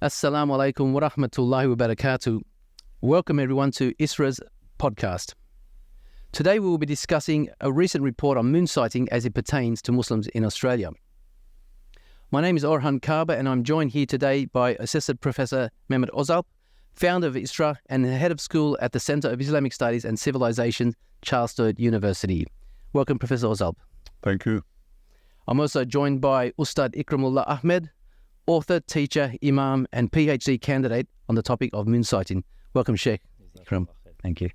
Assalamu alaikum wa rahmatullahi wa barakatuh. Welcome everyone to ISRA's podcast. Today we will be discussing a recent report on moonsighting as it pertains to Muslims in Australia. My name is Orhan Kaaba and I'm joined here today by Assistant Professor Mehmet Ozalp, founder of ISRA and head of school at the Centre of Islamic Studies and Civilization, Charles Sturt University. Welcome, Professor Ozalp. Thank you. I'm also joined by Ustad Ikramullah Ahmed, author, teacher, imam, and PhD candidate on the topic of moonsighting. Welcome, Sheikh Ikram. Thank you.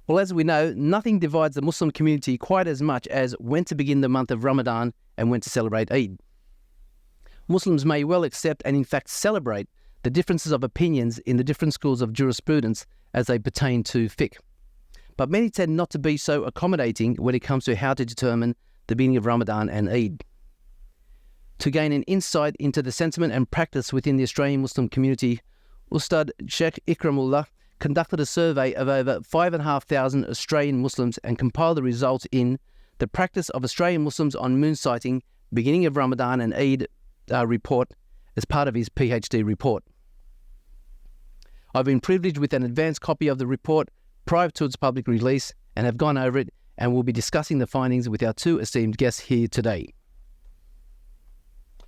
Well, as we know, nothing divides the Muslim community quite as much as when to begin the month of Ramadan and when to celebrate Eid. Muslims may well accept and in fact celebrate the differences of opinions in the different schools of jurisprudence as they pertain to fiqh. But many tend not to be so accommodating when it comes to how to determine the beginning of Ramadan and Eid. To gain an insight into the sentiment and practice within the Australian Muslim community, Ustad Sheikh Ikramullah conducted a survey of over 5,500 Australian Muslims and compiled the results in the Practice of Australian Muslims on Moonsighting, Beginning of Ramadan and Eid report as part of his PhD report. I've been privileged with an advanced copy of the report prior to its public release and have gone over it and will be discussing the findings with our two esteemed guests here today.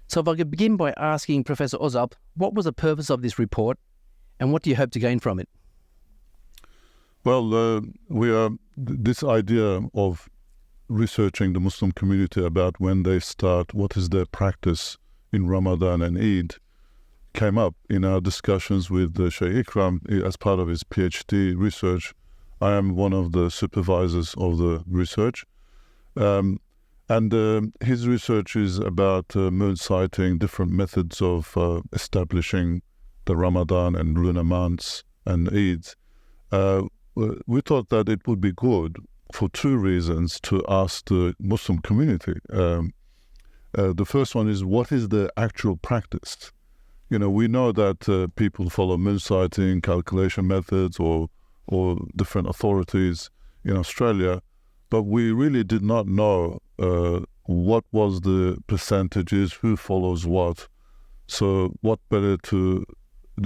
So if I could begin by asking Professor Ozalp, what was the purpose of this report and what do you hope to gain from it? Well, this idea of researching the Muslim community about when they start, what is their practice in Ramadan and Eid, came up in our discussions with Sheikh Ikram as part of his PhD research. I am one of the supervisors of the research. And his research is about moonsighting, different methods of establishing the Ramadan and lunar months and Eid. We thought that it would be good for two reasons to ask the Muslim community. The first one is, what is the actual practice? You know, we know that people follow moonsighting, calculation methods, or different authorities in Australia, but we really did not know what was the percentages, who follows what. So what better to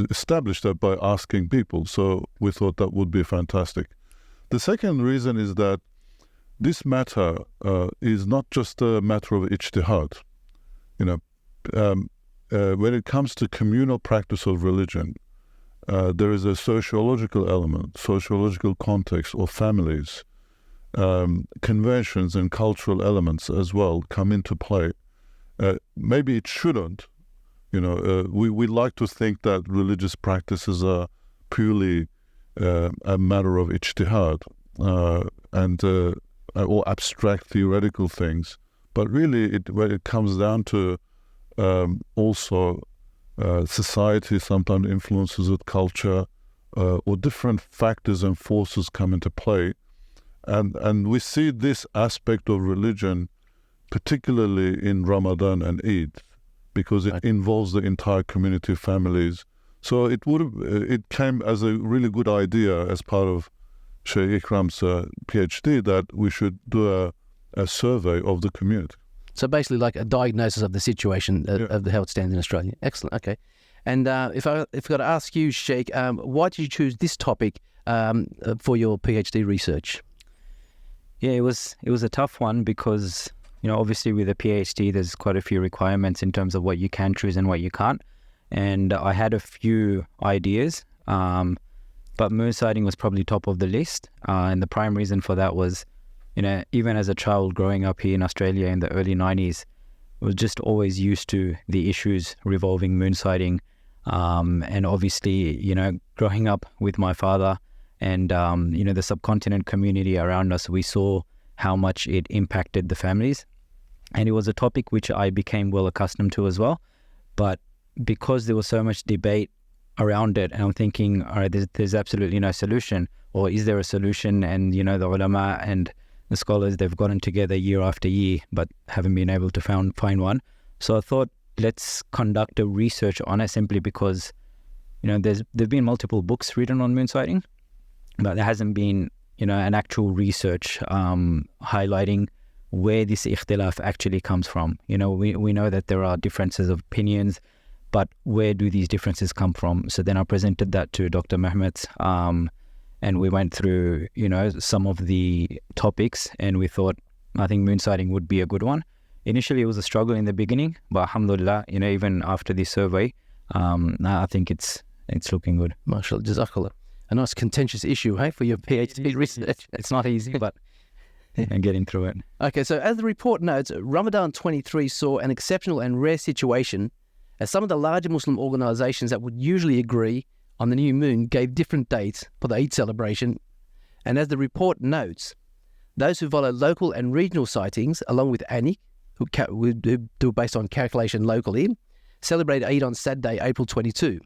establish that by asking people? So we thought that would be fantastic. The second reason is that this matter is not just a matter of ijtihad. You know, when it comes to communal practice of religion, there is a sociological element, sociological context of families. Conventions and cultural elements as well come into play. Maybe it shouldn't. You know, we like to think that religious practices are purely a matter of ijtihad or abstract theoretical things. But really, when it comes down to also society sometimes influences with culture or different factors and forces come into play. And we see this aspect of religion particularly in Ramadan and Eid because it involves the entire community of families. So it came as a really good idea as part of Sheikh Ikram's PhD that we should do a survey of the community. So basically like a diagnosis of the situation of how it stands in Australia. Excellent, okay. And if I've got to ask you, Sheikh, why did you choose this topic for your PhD research? Yeah, it was a tough one because, you know, obviously with a PhD, there's quite a few requirements in terms of what you can choose and what you can't. And I had a few ideas, but moonsighting was probably top of the list. And the prime reason for that was, you know, even as a child growing up here in Australia in the early 90s, I was just always used to the issues revolving moonsighting. And obviously, you know, growing up with my father, and, you know, the subcontinent community around us, we saw how much it impacted the families. And it was a topic which I became well accustomed to as well. But because there was so much debate around it, and I'm thinking, all right, there's absolutely no solution. Or is there a solution? And, you know, the ulama and the scholars, they've gotten together year after year, but haven't been able to find one. So I thought, let's conduct a research on it simply because, you know, there've been multiple books written on moonsighting, but there hasn't been, you know, an actual research highlighting where this ikhtilaf actually comes from. You know, we know that there are differences of opinions, but where do these differences come from? So then I presented that to Dr. Mehmet, and we went through, some of the topics, and we thought, I think moonsighting would be a good one. Initially, it was a struggle in the beginning, but alhamdulillah, even after this survey, I think it's looking good. MashaAllah, Jazakallah. A nice contentious issue, hey, for your PhD research. It's not easy, but and getting through it. Okay, so as the report notes, Ramadan 23 saw an exceptional and rare situation as some of the larger Muslim organisations that would usually agree on the new moon gave different dates for the Eid celebration. And as the report notes, those who follow local and regional sightings, along with ANIC, who do based on calculation locally, celebrate Eid on Saturday, April 22.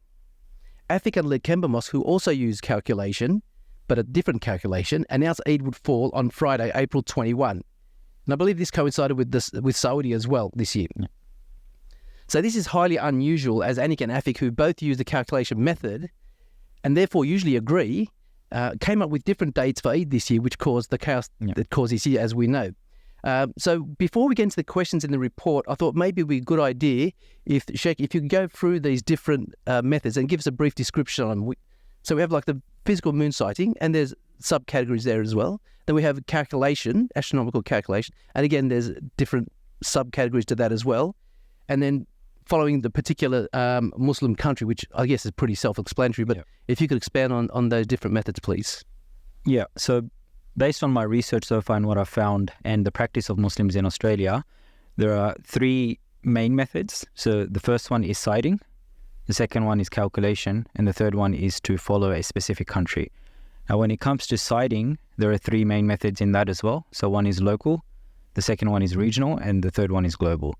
AFIC and Lakemba Mosque, who also use calculation, but a different calculation, announced Eid would fall on Friday, April 21. And I believe this coincided with Saudi as well this year. Yeah. So this is highly unusual, as ANIC and AFIC, who both use the calculation method and therefore usually agree, came up with different dates for Eid this year, which caused the chaos that caused this year, as we know. So before we get into the questions in the report, I thought maybe it would be a good idea if, Sheikh, if you could go through these different methods and give us a brief description on them. So we have like the physical moon sighting, and there's subcategories there as well. Then we have calculation, astronomical calculation, and again, there's different subcategories to that as well. And then following the particular Muslim country, which I guess is pretty self-explanatory, but if you could expand on those different methods, please. Yeah, so based on my research so far and what I've found and the practice of Muslims in Australia, there are three main methods. So the first one is sighting, the second one is calculation, and the third one is to follow a specific country. Now, when it comes to sighting, there are three main methods in that as well. So one is local, the second one is regional, and the third one is global.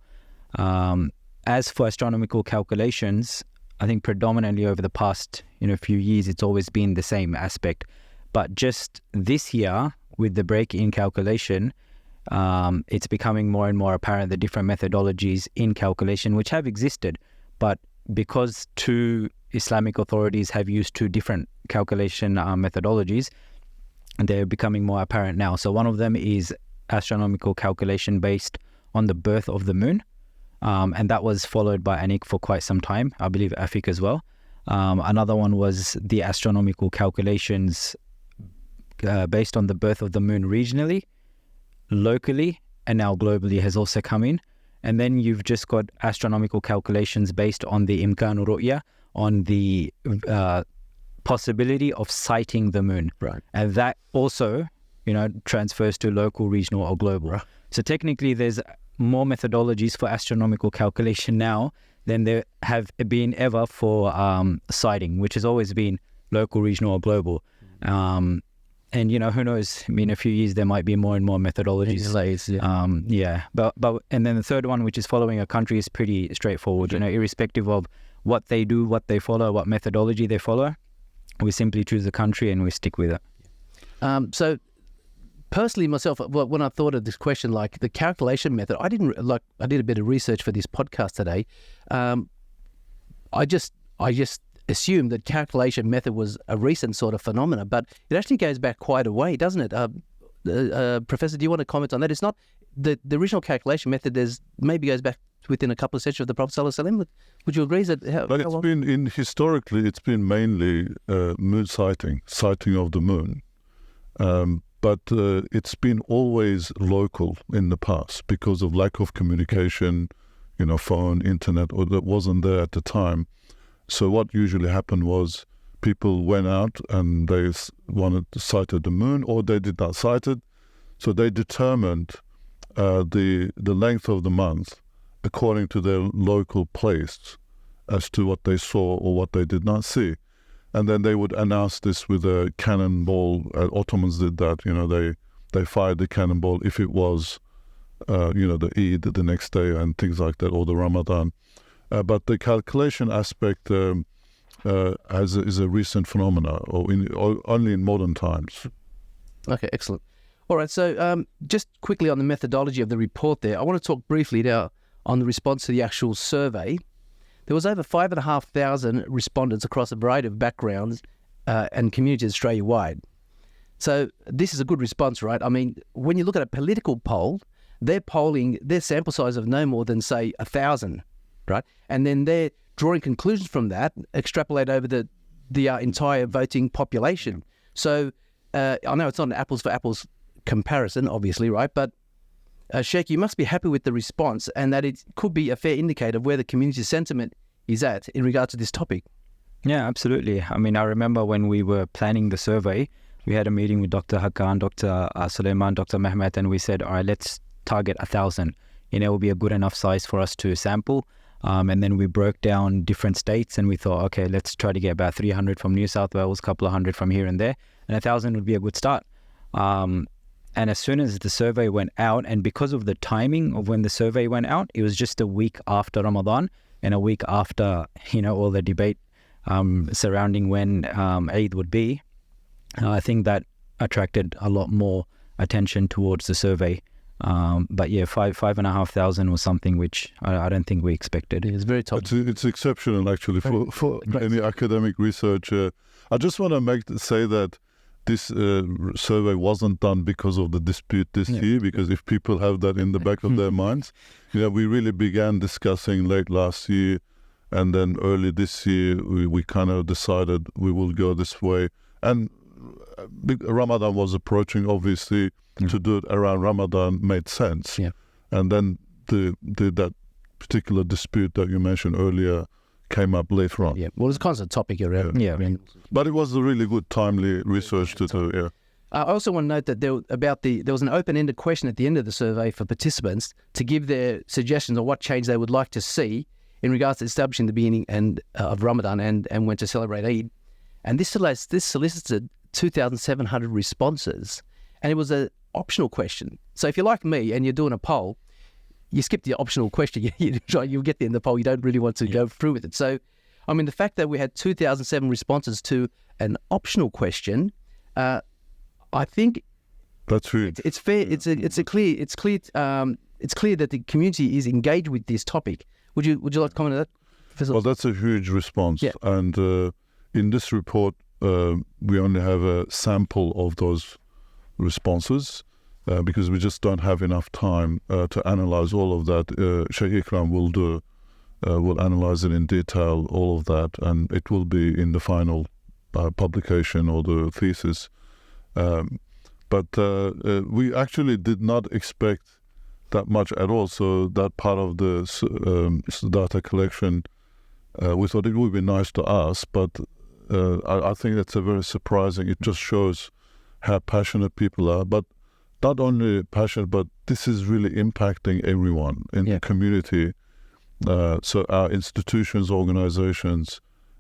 As for astronomical calculations, I think predominantly over the past few years, it's always been the same aspect. But just this year, with the break in calculation, it's becoming more and more apparent the different methodologies in calculation, which have existed, but because two Islamic authorities have used two different calculation methodologies, they're becoming more apparent now. So one of them is astronomical calculation based on the birth of the moon, and that was followed by ANIC for quite some time, I believe AFIC as well. Another one was the astronomical calculations based on the birth of the moon regionally, locally, and now globally has also come in. And then you've just got astronomical calculations based on the imkanu ru'ya, on the possibility of sighting the moon. Right. And that also, transfers to local, regional, or global. Right. So technically there's more methodologies for astronomical calculation now than there have been ever for sighting, which has always been local, regional, or global. And who knows? In a few years there might be more and more methodologies. But and then the third one, which is following a country, is pretty straightforward. Irrespective of what they do, what they follow, what methodology they follow, we simply choose a country and we stick with it. So personally, myself, when I thought of this question, like the calculation method, I did a bit of research for this podcast today. I just assumed that calculation method was a recent sort of phenomena, but it actually goes back quite a way, doesn't it? Professor, do you want to comment on that? It's not the original calculation method. Maybe goes back within a couple of centuries of the Prophet ﷺ. Would you agree that? Historically, it's been mainly moon sighting of the moon. But it's been always local in the past because of lack of communication, phone, internet, or that wasn't there at the time. So what usually happened was people went out and they wanted to sight the moon, or they did not sight it. So they determined the length of the month according to their local place as to what they saw or what they did not see. And then they would announce this with a cannonball. Ottomans did that. They fired the cannonball if it was, the Eid the next day and things like that, or the Ramadan. But the calculation aspect is a recent phenomena, or only in modern times. Okay, excellent. All right, so just quickly on the methodology of the report there, I want to talk briefly now on the response to the actual survey. There was over 5,500 respondents across a variety of backgrounds and communities Australia-wide. So this is a good response, right? I mean, when you look at a political poll, they're polling their sample size of no more than, say, 1,000, right? And then they're drawing conclusions from that, extrapolate over the entire voting population. So I know it's not an apples for apples comparison, obviously, right? But Sheikh, you must be happy with the response, and that it could be a fair indicator of where the community sentiment is at in regard to this topic. Yeah, absolutely. I mean, I remember when we were planning the survey, we had a meeting with Dr. Hakan, Dr. Suleiman, Dr. Mehmet, and we said, all right, let's target 1,000. It will be a good enough size for us to sample. And then we broke down different states, and we thought, okay, let's try to get about 300 from New South Wales, a couple of hundred from here and there, and 1,000 would be a good start. And as soon as the survey went out, and because of the timing of when the survey went out, it was just a week after Ramadan and a week after, all the debate surrounding when Eid would be. I think that attracted a lot more attention towards the survey. But yeah, 5,500 was something which I don't think we expected. It's very top. It's exceptional, actually, for any academic research. I just want to say that this survey wasn't done because of the dispute this year, because if people have that in the back of their minds, we really began discussing late last year, and then early this year we kind of decided we will go this way. And Ramadan was approaching, obviously, to do it around Ramadan made sense. Yeah. And then that particular dispute that you mentioned earlier came up later on. Yeah, well, it's a constant topic around. Yeah. But it was a really good, timely research to do. Yeah. I also want to note that there was an open-ended question at the end of the survey for participants to give their suggestions on what change they would like to see in regards to establishing the beginning of Ramadan and when to celebrate Eid. And this solicited 2,700 responses, and it was an optional question. So if you're like me and you're doing a poll, you skip the optional question. You'll get there in the poll. You don't really want to go through with it. So, I mean, the fact that we had 2,007 responses to an optional question, I think that's huge. It's fair. It's clear that the community is engaged with this topic. Would you like to comment on that? Well, that's a huge response. Yeah. And in this report, we only have a sample of those responses. Because we just don't have enough time to analyze all of that. Sheikh Ikram will analyze it in detail, all of that, and it will be in the final publication or the thesis. But we actually did not expect that much at all. So that part of the data collection, we thought it would be nice to ask, but I think that's a very surprising. It just shows how passionate people are. But not only passionate, but this is really impacting everyone in the community. So our institutions, organizations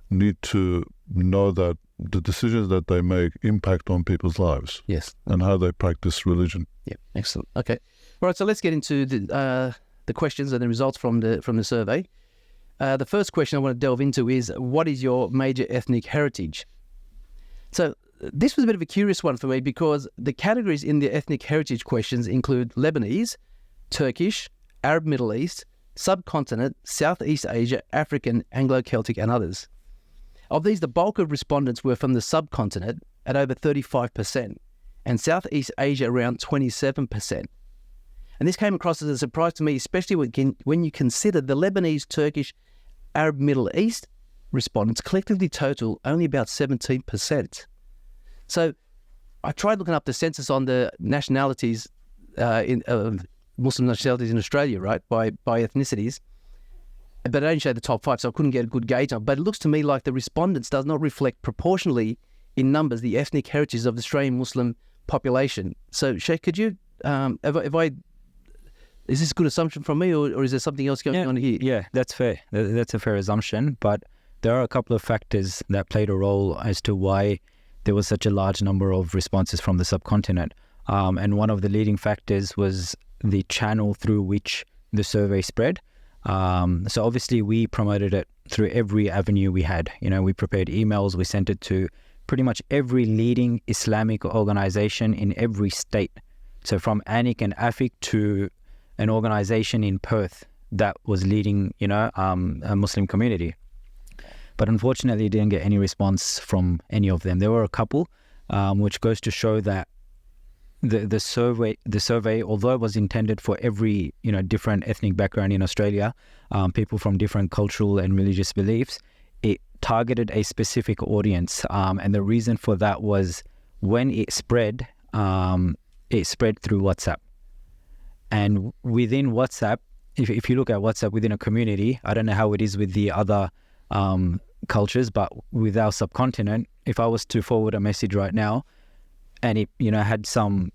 need to know that the decisions that they make impact on people's lives. Yes. And how they practice religion. Yeah, excellent. Okay. All right, so let's get into the questions and the results from the survey. The first question I want to delve into is, what is your major ethnic heritage? So this was a bit of a curious one for me, because the categories in the ethnic heritage questions include Lebanese, Turkish, Arab Middle East, subcontinent, Southeast Asia, African, Anglo-Celtic, and others. Of these, the bulk of respondents were from the subcontinent at over 35%, and Southeast Asia around 27%. And this came across as a surprise to me, especially when you consider the Lebanese, Turkish, Arab Middle East respondents collectively total only about 17%. So I tried looking up the census on the nationalities, Muslim nationalities in Australia, right, by ethnicities, but it only showed the top 5, so I couldn't get a good gauge on it. But it looks to me like the respondents does not reflect proportionally in numbers the ethnic heritage of the Australian Muslim population. So, Sheikh, could you, is this a good assumption from me, or is there something else going on here? Yeah, that's fair. That's a fair assumption, but there are a couple of factors that played a role as to why there was such a large number of responses from the subcontinent. And one of the leading factors was the channel through which the survey spread. So obviously we promoted it through every avenue we had. We prepared emails, we sent it to pretty much every leading Islamic organization in every state. So from ANIC and AFIC to an organization in Perth that was leading, a Muslim community. But unfortunately, didn't get any response from any of them. There were a couple, which goes to show that the survey, although it was intended for every different ethnic background in Australia, people from different cultural and religious beliefs, it targeted a specific audience, and the reason for that was when it spread through WhatsApp. And within WhatsApp, if you look at WhatsApp within a community, I don't know how it is with the other cultures, but with our subcontinent, if I was to forward a message right now and it had some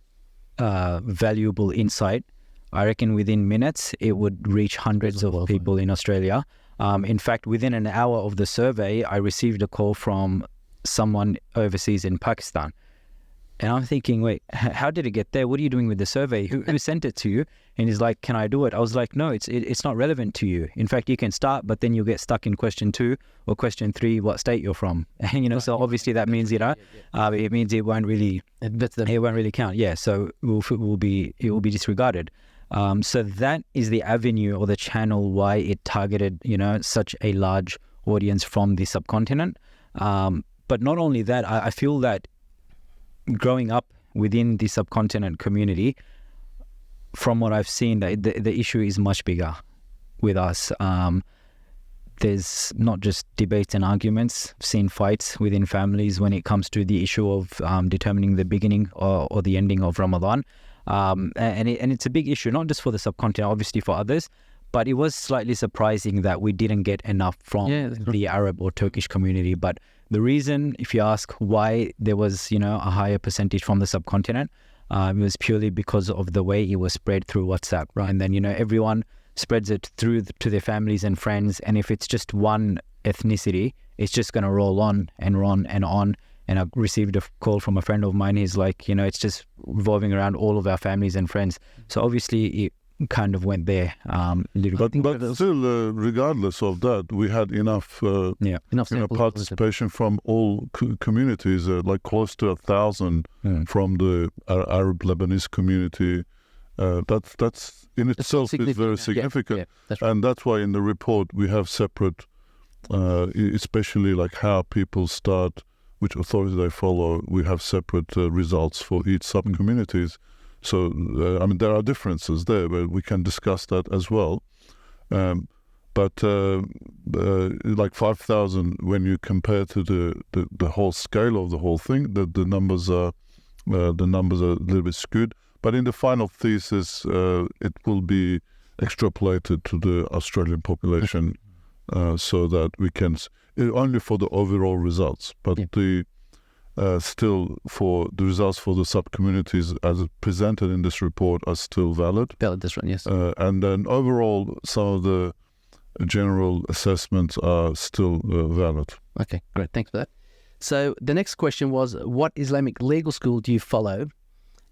valuable insight, I reckon within minutes it would reach hundreds of people in Australia. In fact, within an hour of the survey, I received a call from someone overseas in Pakistan. And I'm thinking, wait, how did it get there? What are you doing with the survey? Who sent it to you? And he's like, can I do it? I was like, no, it's not relevant to you. In fact, you can start, but then you'll get stuck in question 2 or question 3, what state you're from. And, so obviously that means, it means it won't really count. Yeah, so it will be disregarded. So that is the avenue or the channel why it targeted, such a large audience from the subcontinent. But not only that, I feel that growing up within the subcontinent community, from what I've seen, the issue is much bigger with us. There's not just debates and arguments. I've seen fights within families when it comes to the issue of determining the beginning or the ending of Ramadan. And it's a big issue, not just for the subcontinent, obviously for others, but it was slightly surprising that we didn't get enough from the Arab or Turkish community. But the reason, if you ask why there was, a higher percentage from the subcontinent, it was purely because of the way it was spread through WhatsApp. Right. And then, everyone spreads it through to their families and friends. And if it's just one ethnicity, it's just going to roll on and on and on. And I received a call from a friend of mine. He's like, it's just revolving around all of our families and friends. So obviously it kind of went there a little bit. But still, regardless of that, we had enough participation from all communities, like close to 1,000 from the Arab Lebanese community. That's in itself is very significant. Yeah, that's right. And that's why in the report we have separate, especially like how people start, which authorities they follow, we have separate results for each sub-communities. So, there are differences there, but we can discuss that as well. But like 5,000, when you compare to the whole scale of the whole thing, the numbers are a little bit skewed. But in the final thesis, it will be extrapolated to the Australian population, so that we can only for the overall results, but still for the results for the sub-communities as presented in this report are still valid. Valid, that's right, yes. And then overall, some of the general assessments are still valid. Okay, great, thanks for that. So the next question was, what Islamic legal school do you follow?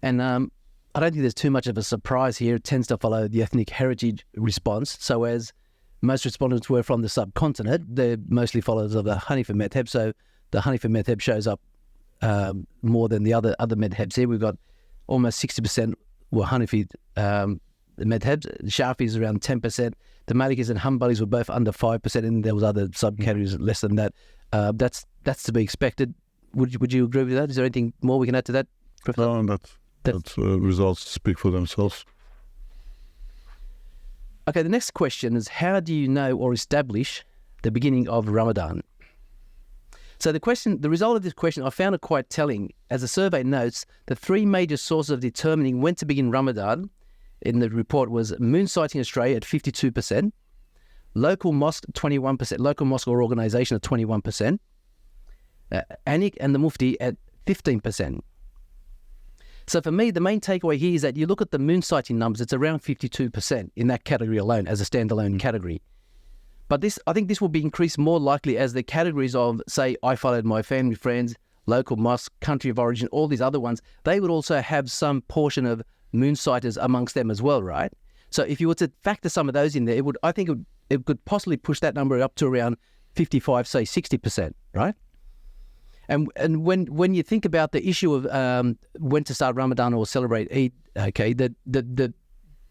And I don't think there's too much of a surprise here. It tends to follow the ethnic heritage response. So as most respondents were from the subcontinent, they're mostly followers of the Hanifi madhab. So the Hanifi madhab shows up more than the other madhabs here. We've got almost 60% were Hanifi madhabs. The Shafis around 10%. The Malikis and Hanbalis were both under 5%, and there was other subcategories less than that. That's to be expected. Would you agree with that? Is there anything more we can add to that, Professor? No, that's results speak for themselves. Okay, the next question is, how do you know or establish the beginning of Ramadan? So the result of this question, I found it quite telling. As the survey notes, the 3 major sources of determining when to begin Ramadan in the report was Moonsighting Australia at 52%, local mosque 21%, local mosque or organisation at 21%, ANIC and the Mufti at 15%. So for me, the main takeaway here is that you look at the Moonsighting numbers, it's around 52% in that category alone as a standalone category. But I think this will be increased more likely as the categories of, say, I followed my family, friends, local mosque, country of origin, all these other ones, they would also have some portion of moonsighters amongst them as well, right? So if you were to factor some of those in there, I think it could possibly push that number up to around 55, say 60%, right? And when you think about the issue of when to start Ramadan or celebrate Eid, okay, the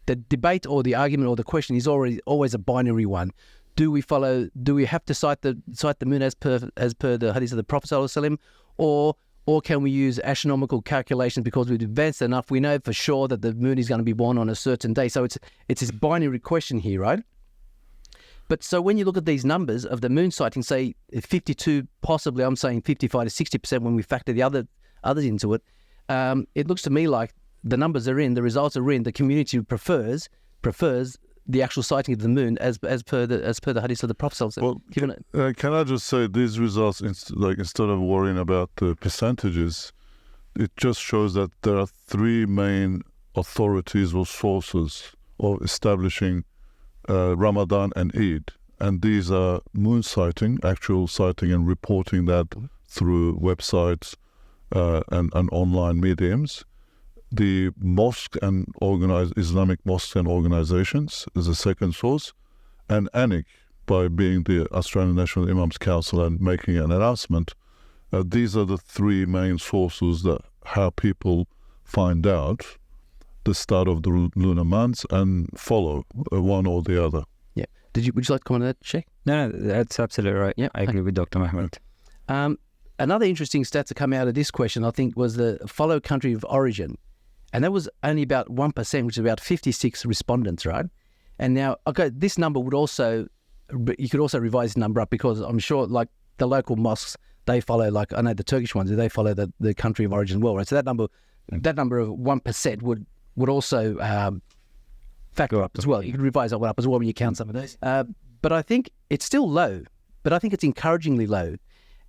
debate or the argument or the question is always a binary one. Do we have to cite the moon as per the hadith of the Prophet ﷺ, or or can we use astronomical calculations because we've advanced enough? We know for sure that the moon is going to be born on a certain day. So it's this binary question here, right? But so when you look at these numbers of the moon sighting, say 52, possibly I'm saying 55 to 60% when we factor the others into it, it looks to me like the numbers are in, the results are in, the community prefers the actual sighting of the moon as per the hadith of the Prophet. Well, can I just say these results, instead of worrying about the percentages, it just shows that there are three main authorities or sources of establishing Ramadan and Eid, and these are moon sighting, actual sighting and reporting that through websites and online mediums. The mosque and Islamic mosques and organizations is the second source, and ANIC by being the Australian National Imams Council and making an announcement. These are the three main sources that how people find out the start of the lunar months and follow one or the other. Yeah. Would you like to comment on that, Sheikh? No, that's absolutely right. Yeah, I agree with Dr. Mahmoud. Another interesting stat to come out of this question, I think, was the follow country of origin. And that was only about 1%, which is about 56 respondents, right? And now, okay, this number would also, you could also revise this number up because I'm sure, like the local mosques, they follow, like I know the Turkish ones, they follow the country of origin well, right? So that number of 1% would also factor up as well. You could revise that one up as well when you count some of those. But I think it's still low, but I think it's encouragingly low.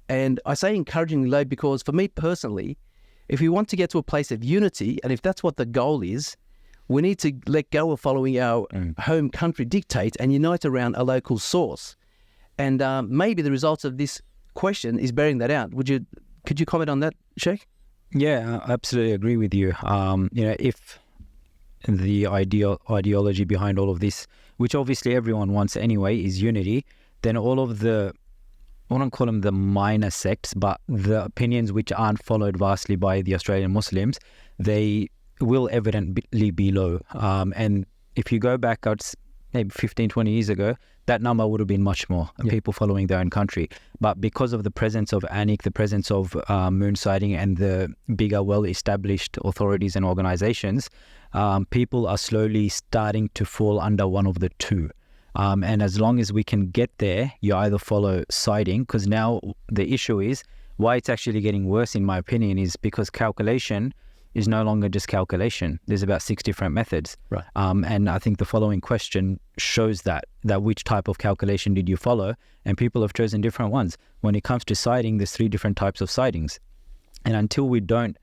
And I say encouragingly low because for me personally, if we want to get to a place of unity, and if that's what the goal is, we need to let go of following our home country dictates and unite around a local source. And maybe the results of this question is bearing that out. Could you comment on that, Sheikh? Yeah, I absolutely agree with you. If the ideology behind all of this, which obviously everyone wants anyway, is unity, then all of the, I won't call them the minor sects, but the opinions which aren't followed vastly by the Australian Muslims, they will evidently be low. And if you go back maybe 15, 20 years ago, that number would have been much more, people following their own country. But because of the presence of ANIC, the presence of moon sighting and the bigger, well-established authorities and organizations, people are slowly starting to fall under one of the two. And as long as we can get there, you either follow sighting, because now the issue is why it's actually getting worse, in my opinion, is because calculation is no longer just calculation. There's about 6 different methods. Right. And I think the following question shows that which type of calculation did you follow, and people have chosen different ones. When it comes to sighting, there's 3 different types of sightings. And until we don't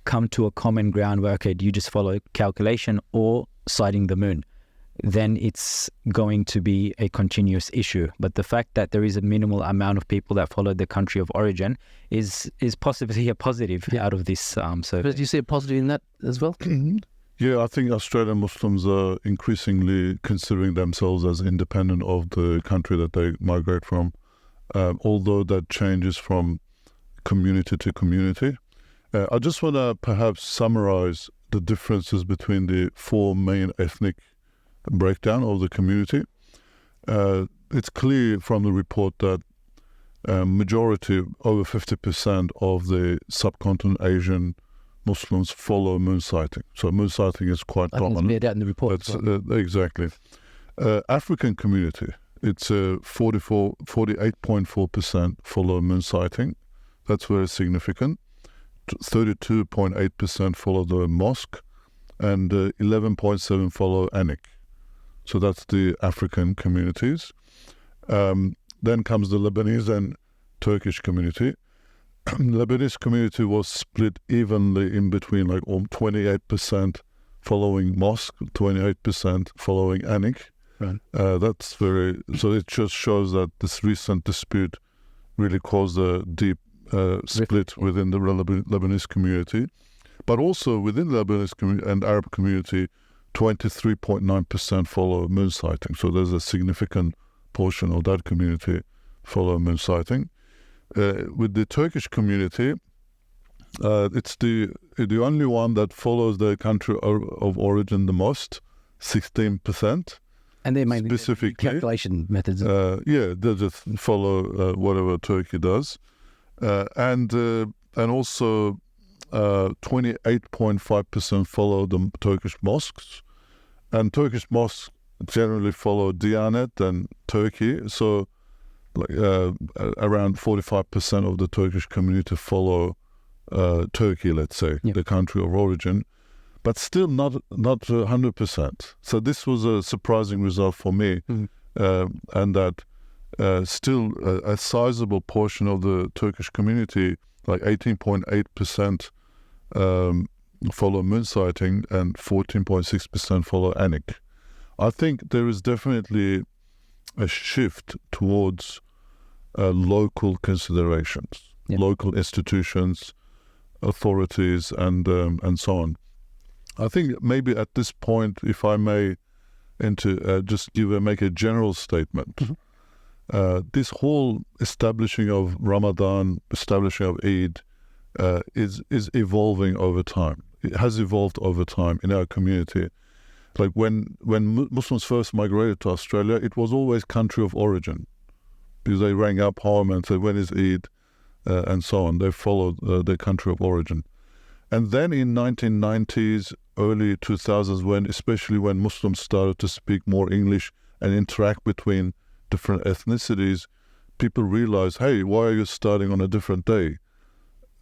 come to a common ground where, okay, do you just follow calculation or sighting the moon, then it's going to be a continuous issue. But the fact that there is a minimal amount of people that follow the country of origin is possibly a positive out of this. So, do you see a positive in that as well? Yeah, I think Australian Muslims are increasingly considering themselves as independent of the country that they migrate from, although that changes from community to community. I just want to perhaps summarize the differences between the 4 main ethnic breakdown of the community. It's clear from the report that majority, over 50% of the subcontinent Asian Muslims follow moon sighting. So moon sighting is quite dominant. It's out in the report. Exactly. African community, it's 48.4% follow moon sighting. That's very significant. 32.8% follow the mosque, and 11.7% follow ANIC. So that's the African communities. Then comes the Lebanese and Turkish community. Lebanese community was split evenly in between, like 28% following mosque, 28% following ANIC. Right. So it just shows that this recent dispute really caused a deep split within the Lebanese community. But also within the Lebanese community and Arab community, 23.9% follow moon sighting. So there's a significant portion of that community follow moon sighting. With the Turkish community, it's the only one that follows the country of origin the most, 16%. And they're mainly specifically calculation methods. They just follow whatever Turkey does. And and also 28.5% follow the Turkish mosques, and Turkish mosques generally follow Diyanet and Turkey. So around 45% of the Turkish community follow Turkey, let's say, the country of origin, but still not 100%. So this was a surprising result for me, and that still a sizable portion of the Turkish community, like 18.8%, follow Moonsighting and 14.6% follow Anik. I think there is definitely a shift towards local considerations, local institutions, authorities, and so on. I think maybe at this point, if I may, just make a general statement. This whole establishing of Ramadan, establishing of Eid, is evolving over time. It has evolved over time in our community. Like when Muslims first migrated to Australia, it was always country of origin, because they rang up home and said, when is Eid, and so on. They followed their country of origin. And then in 1990s, early 2000s, especially when Muslims started to speak more English and interact between different ethnicities, people realized, hey, why are you starting on a different day?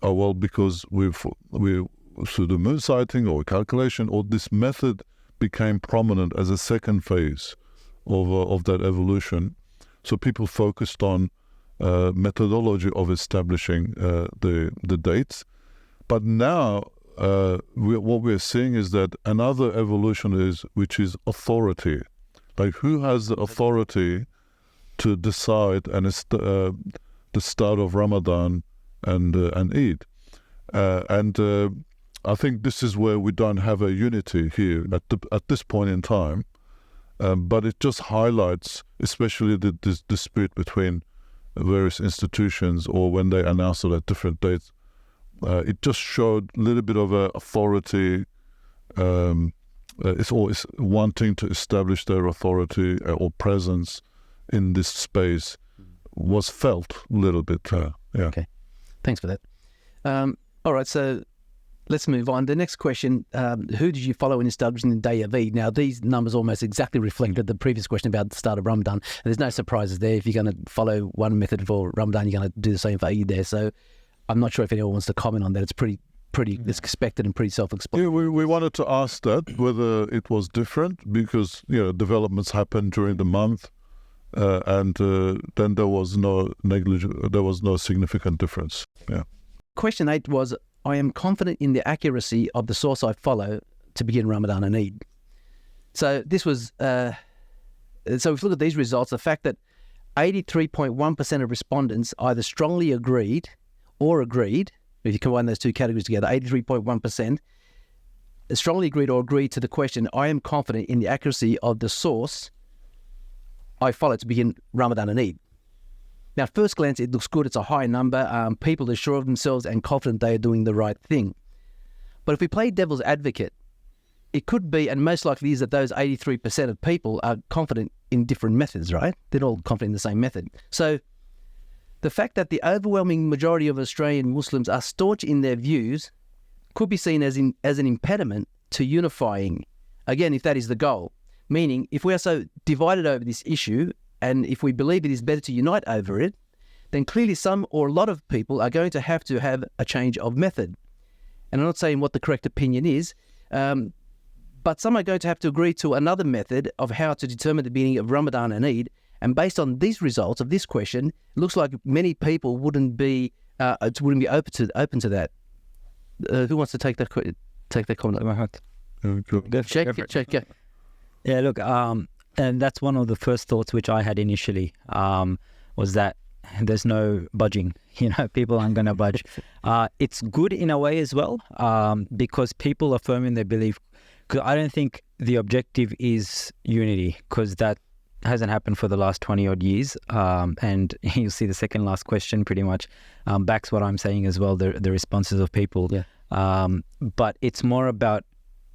Oh, well, because we through the Moonsighting or calculation, or this method became prominent as a second phase of that evolution. So people focused on methodology of establishing the dates. But now what we're seeing is that another evolution which is authority. Like, who has the authority to decide the start of Ramadan and Eid? I think this is where we don't have a unity here at this point in time, but it just highlights, especially the dispute between various institutions, or when they announce it at different dates. It just showed a little bit of authority. It's always wanting to establish their authority or presence in this space was felt a little bit. Okay, thanks for that. All right, so let's move on. The next question, who did you follow in establishing the day of Eid? Now, these numbers almost exactly reflected the previous question about the start of Ramadan. And there's no surprises there. If you're going to follow one method for Ramadan, you're going to do the same for Eid there. So I'm not sure if anyone wants to comment on that. It's pretty it's expected and pretty self-explanatory. Yeah, we wanted to ask that, whether it was different, because developments happened during the month, and then there was no significant difference. Yeah. Question 8 was, I am confident in the accuracy of the source I follow to begin Ramadan and Eid. So this was, so if you look at these results, the fact that 83.1% of respondents either strongly agreed or agreed, if you combine those two categories together, 83.1% strongly agreed or agreed to the question, I am confident in the accuracy of the source I follow to begin Ramadan and Eid. Now, at first glance, it looks good. It's a high number. People are sure of themselves and confident they are doing the right thing. But if we play devil's advocate, it could be, and most likely is, that those 83% of people are confident in different methods, right? They're all confident in the same method. So the fact that the overwhelming majority of Australian Muslims are staunch in their views could be seen as an impediment to unifying, again, if that is the goal. Meaning, if we are so divided over this issue, and if we believe it is better to unite over it, then clearly some or a lot of people are going to have a change of method. And I'm not saying what the correct opinion is, but some are going to have to agree to another method of how to determine the beginning of Ramadan and Eid. And based on these results of this question, it looks like many people wouldn't be open to that. Who wants to take that comment? Check. Yeah, look, and that's one of the first thoughts which I had initially, was that there's no budging. People aren't going to budge. It's good in a way as well, because people are firm in their belief. Because I don't think the objective is unity, because that hasn't happened for the last 20 odd years. And you'll see the second last question pretty much backs what I'm saying as well, the responses of people. Yeah. But it's more about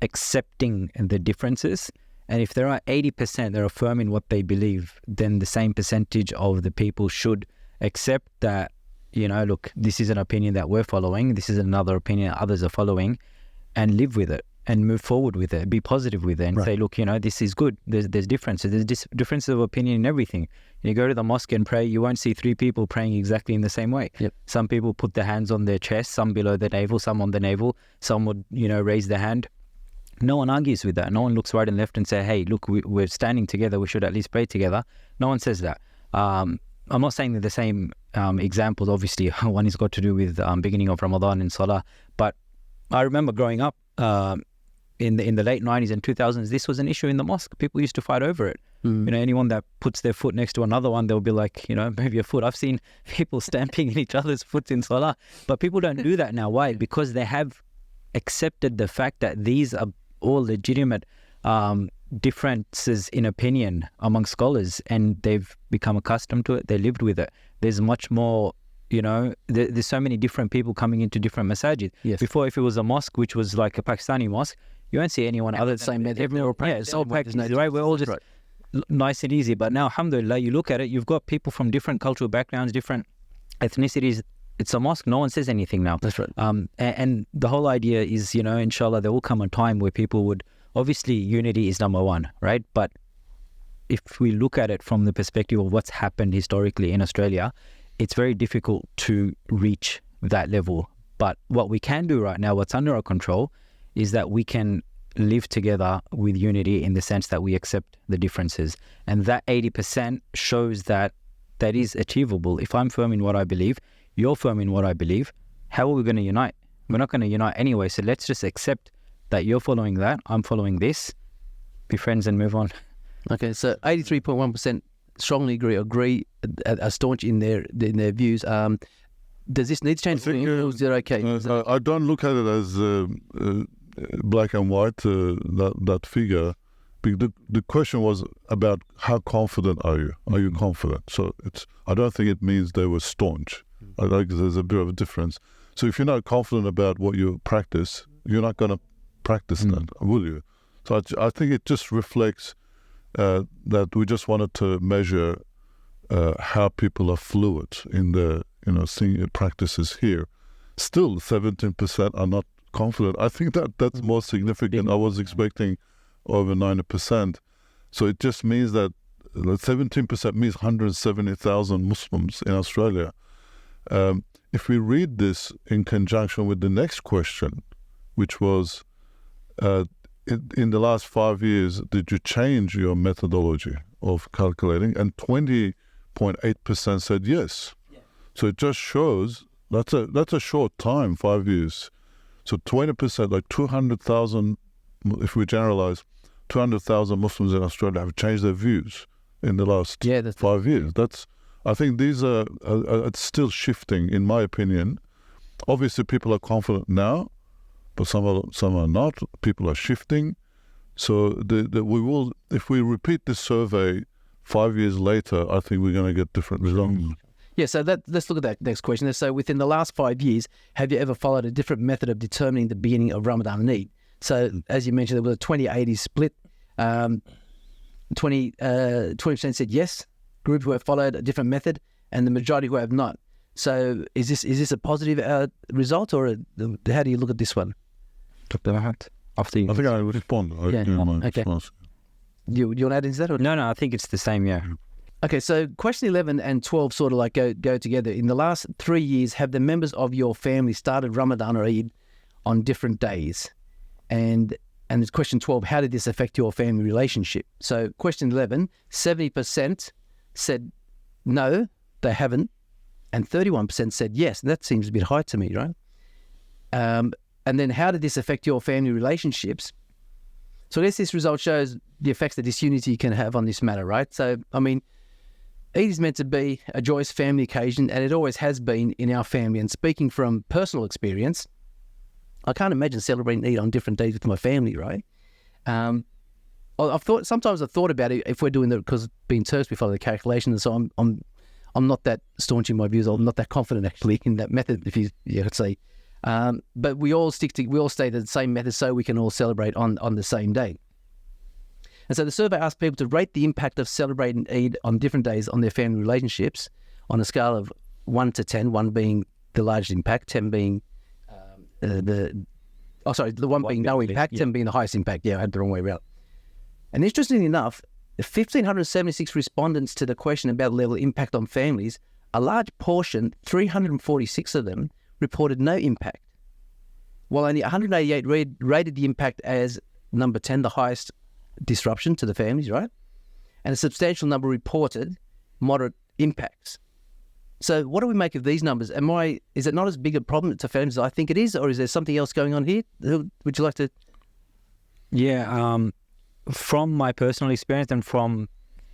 accepting the differences. And if there are 80% that are firm in what they believe, then the same percentage of the people should accept that look, this is an opinion that we're following. This is another opinion that others are following, and live with it and move forward with it. Be positive with it and say, look, this is good. There's differences. There's differences of opinion in everything. You go to the mosque and pray, you won't see three people praying exactly in the same way. Yep. Some people put their hands on their chest, some below the navel, some on the navel, some would, raise their hand. No one argues with that. No one looks right and left and say, hey, look, we're standing together. We should at least pray together. No one says that. I'm not saying they're the same examples. Obviously, one has got to do with beginning of Ramadan and Salah. But I remember growing up in the late 90s and 2000s, this was an issue in the mosque. People used to fight over it. Anyone that puts their foot next to another one, they'll be like, move your foot. I've seen people stamping in each other's foot in Salah. But people don't do that now. Why? Because they have accepted the fact that these are all legitimate differences in opinion among scholars, and they've become accustomed to it. They lived with it. There's much more, there's so many different people coming into different masajid. Yes. Before, if it was a mosque, which was like a Pakistani mosque, you won't see anyone other than the same method. everyone. It's all practice, right? We're all just nice and easy. But now, alhamdulillah, you look at it, you've got people from different cultural backgrounds, different ethnicities. It's a mosque. No one says anything now. That's right. And the whole idea is, inshallah, there will come a time where people would, obviously, unity is number one, right? But if we look at it from the perspective of what's happened historically in Australia, it's very difficult to reach that level. But what we can do right now, what's under our control, is that we can live together with unity in the sense that we accept the differences. And that 80% shows that that is achievable. If I'm firm in what I believe, you're firm in what I believe, how are we going to unite? We're not going to unite anyway. So let's just accept that you're following that, I'm following this, be friends and move on. Okay, so 83.1% strongly agree, are staunch in their views. Does this need to change? I think, or is it okay? I don't look at it as black and white, that figure. The question was about how confident are you? Are you confident? So I don't think it means they were staunch. I think there's a bit of a difference. So if you're not confident about what you practice, you're not going to practice that, will you? So I think it just reflects that we just wanted to measure how people are fluid in the seeing practices here. Still, 17% are not confident. I think that's more significant. I was expecting over 90%. So it just means that 17% means 170,000 Muslims in Australia. If we read this in conjunction with the next question, which was, in the last 5 years, did you change your methodology of calculating? And 20.8% said yes. So it just shows that's a short time, 5 years. So 20%, like 200,000, if we generalize, 200,000 Muslims in Australia have changed their views in the last 5 years. I think these are it's still shifting, in my opinion. Obviously, people are confident now, but some are not. People are shifting. So we will, if we repeat this survey 5 years later, I think we're going to get different results. Yeah, so let's look at that next question. So within the last 5 years, have you ever followed a different method of determining the beginning of Ramadan and Eid? So as you mentioned, there was a 20-80 split. 20% said yes, group who have followed a different method, and the majority who have not. So is this a positive result, or how do you look at this one? Dr. Mahat, after you. I think I respond. Okay. Response. You want to add into that? Or? No, I think it's the same, yeah. Okay, so question 11 and 12 sort of like go together. In the last 3 years, have the members of your family started Ramadan or Eid on different days? And it's question 12, how did this affect your family relationship? So question 11, 70% said no, they haven't, and 31% said yes. And that seems a bit high to me, right? And then how did this affect your family relationships? So I guess this result shows the effects that disunity can have on this matter, right? So, I mean, Eid is meant to be a joyous family occasion, and it always has been in our family. And speaking from personal experience, I can't imagine celebrating Eid on different days with my family, right? I've thought about it if we're doing because being Turks, we follow the calculation, and so I'm not that staunch in my views. I'm not that confident actually in that method, if you could say. But we all stay to the same method so we can all celebrate on the same day. And so the survey asked people to rate the impact of celebrating Eid on different days on their family relationships on a scale of 1 to 10, 1 being the largest impact, 10 being the one being no impact, 10 being the highest impact. Yeah, I had the wrong way around. And interestingly enough, the 1,576 respondents to the question about level of impact on families, a large portion, 346 of them, reported no impact, while only 188 rated the impact as number 10, the highest disruption to the families, right? And a substantial number reported moderate impacts. So what do we make of these numbers? Is it not as big a problem to families as I think it is, or is there something else going on here? Would you like to? Yeah, from my personal experience and from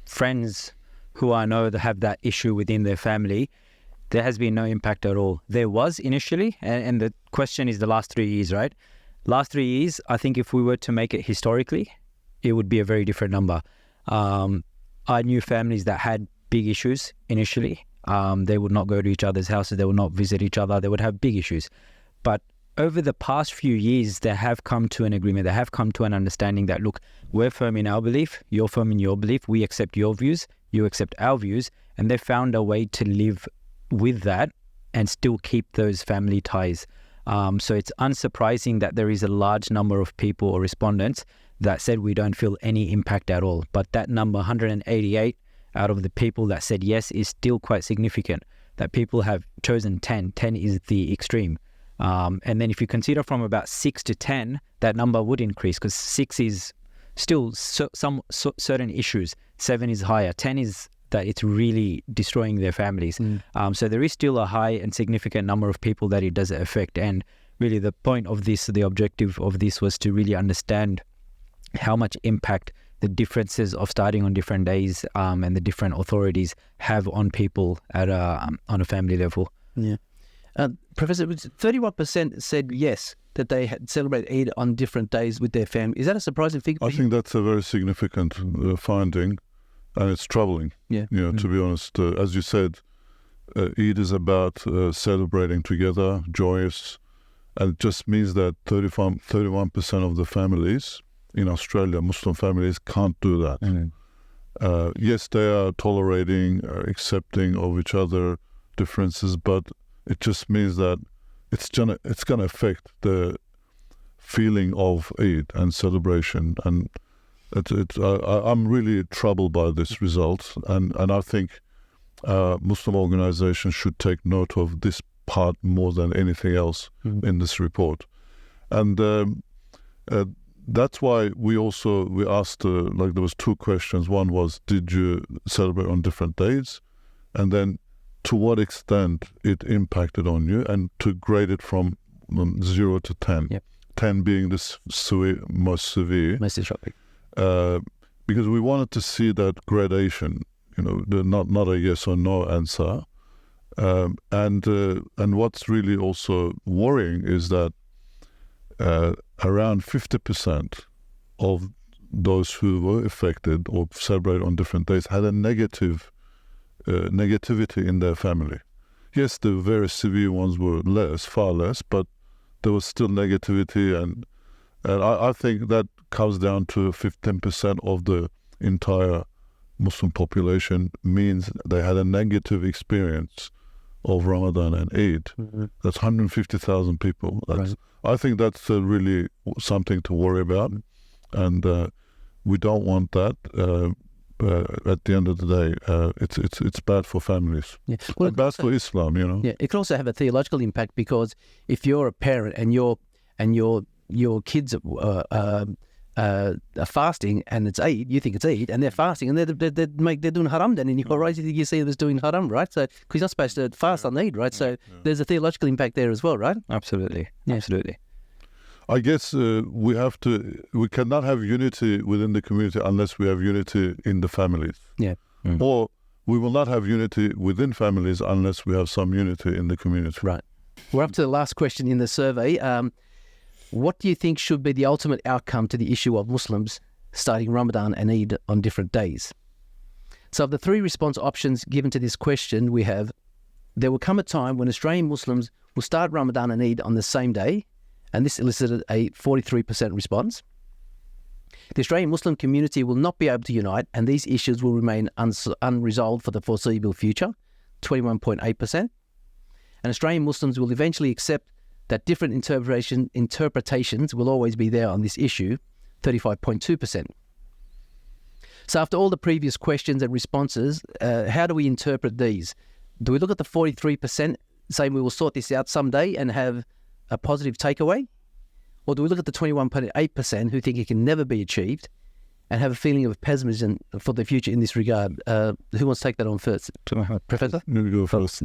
friends who I know that have that issue within their family, there has been no impact at all. There was initially, and the question is the last 3 years, right? Last 3 years, I think if we were to make it historically, it would be a very different number. I knew families that had big issues initially. They would not go to each other's houses. They would not visit each other. They would have big issues. But over the past few years, they have come to an agreement. They have come to an understanding that, look, we're firm in our belief. You're firm in your belief. We accept your views. You accept our views. And they found a way to live with that and still keep those family ties. So it's unsurprising that there is a large number of people or respondents that said we don't feel any impact at all. But that number, 188 out of the people that said yes, is still quite significant. That people have chosen 10. 10 is the extreme. And then if you consider from about 6 to 10, that number would increase because 6 is still some certain issues. 7 is higher. 10 is that it's really destroying their families. So there is still a high and significant number of people that it does affect. And really the point of this, the objective of this was to really understand how much impact the differences of starting on different days and the different authorities have on people at on a family level. Yeah. Professor, 31% said yes, that they had celebrated Eid on different days with their family. Is that a surprising figure? I think that's a very significant finding, and it's troubling. Yeah. To be honest, as you said, Eid is about celebrating together, joyous, and it just means that 31% of the families in Australia, Muslim families, can't do that. Yes, they are tolerating, accepting of each other differences, but it just means that it's gonna affect the feeling of Eid and celebration, and I'm really troubled by this result, and I think Muslim organizations should take note of this part more than anything else in this report, and that's why we asked there was 2 questions. One was, did you celebrate on different days, and then to what extent it impacted on you, and to grade it from 0 to 10. Yep. 10 being the most severe. Most disruptive. Because we wanted to see that gradation, not a yes or no answer. And what's really also worrying is that around 50% of those who were affected or celebrated on different days had a negativity in their family. Yes, the very severe ones were far less, but there was still negativity, and I think that comes down to 15% of the entire Muslim population means they had a negative experience of Ramadan and Eid. That's 150,000 people. I think that's really something to worry about, and we don't want that. At the end of the day, it's bad for families. Yeah. Well, bad for Islam, Yeah, it can also have a theological impact, because if you're a parent and your kids are fasting and it's Eid, you think it's Eid, and they're fasting and they're doing haram, then in your right, you see them as doing haram, right? So because you're not supposed to fast on Eid, right? So there's a theological impact there as well, right? Absolutely. I guess we cannot have unity within the community unless we have unity in the families. Yeah. Or we will not have unity within families unless we have some unity in the community. Right. We're up to the last question in the survey. What do you think should be the ultimate outcome to the issue of Muslims starting Ramadan and Eid on different days? So of the 3 response options given to this question, we have, there will come a time when Australian Muslims will start Ramadan and Eid on the same day, and this elicited a 43% response. The Australian Muslim community will not be able to unite, and these issues will remain unresolved for the foreseeable future, 21.8%. and Australian Muslims will eventually accept that different interpretations will always be there on this issue, 35.2%. So after all the previous questions and responses, how do we interpret these? Do we look at the 43% saying we will sort this out someday and have a positive takeaway? Or do we look at the 21.8% who think it can never be achieved and have a feeling of pessimism for the future in this regard? Who wants to take that on first? Professor? You go first.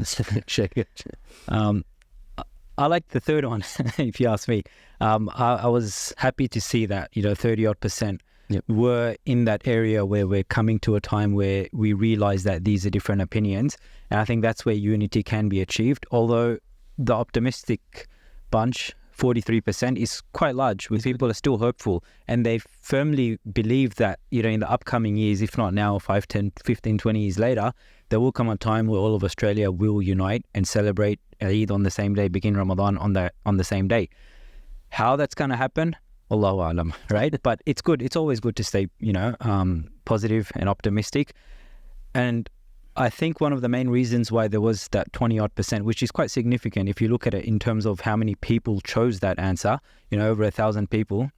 I like the third one, if you ask me. I was happy to see that, 30-odd% were in that area where we're coming to a time where we realize that these are different opinions. And I think that's where unity can be achieved. Although the optimistic bunch, 43%, is quite large, where people are still hopeful. And they firmly believe that, in the upcoming years, if not now, 5, 10, 15, 20 years later, there will come a time where all of Australia will unite and celebrate Eid on the same day, begin Ramadan on the same day. How that's going to happen? Allahu Alam, right? But it's good. It's always good to stay, positive and optimistic. And I think one of the main reasons why there was that 20-odd%, which is quite significant if you look at it in terms of how many people chose that answer, over 1,000 people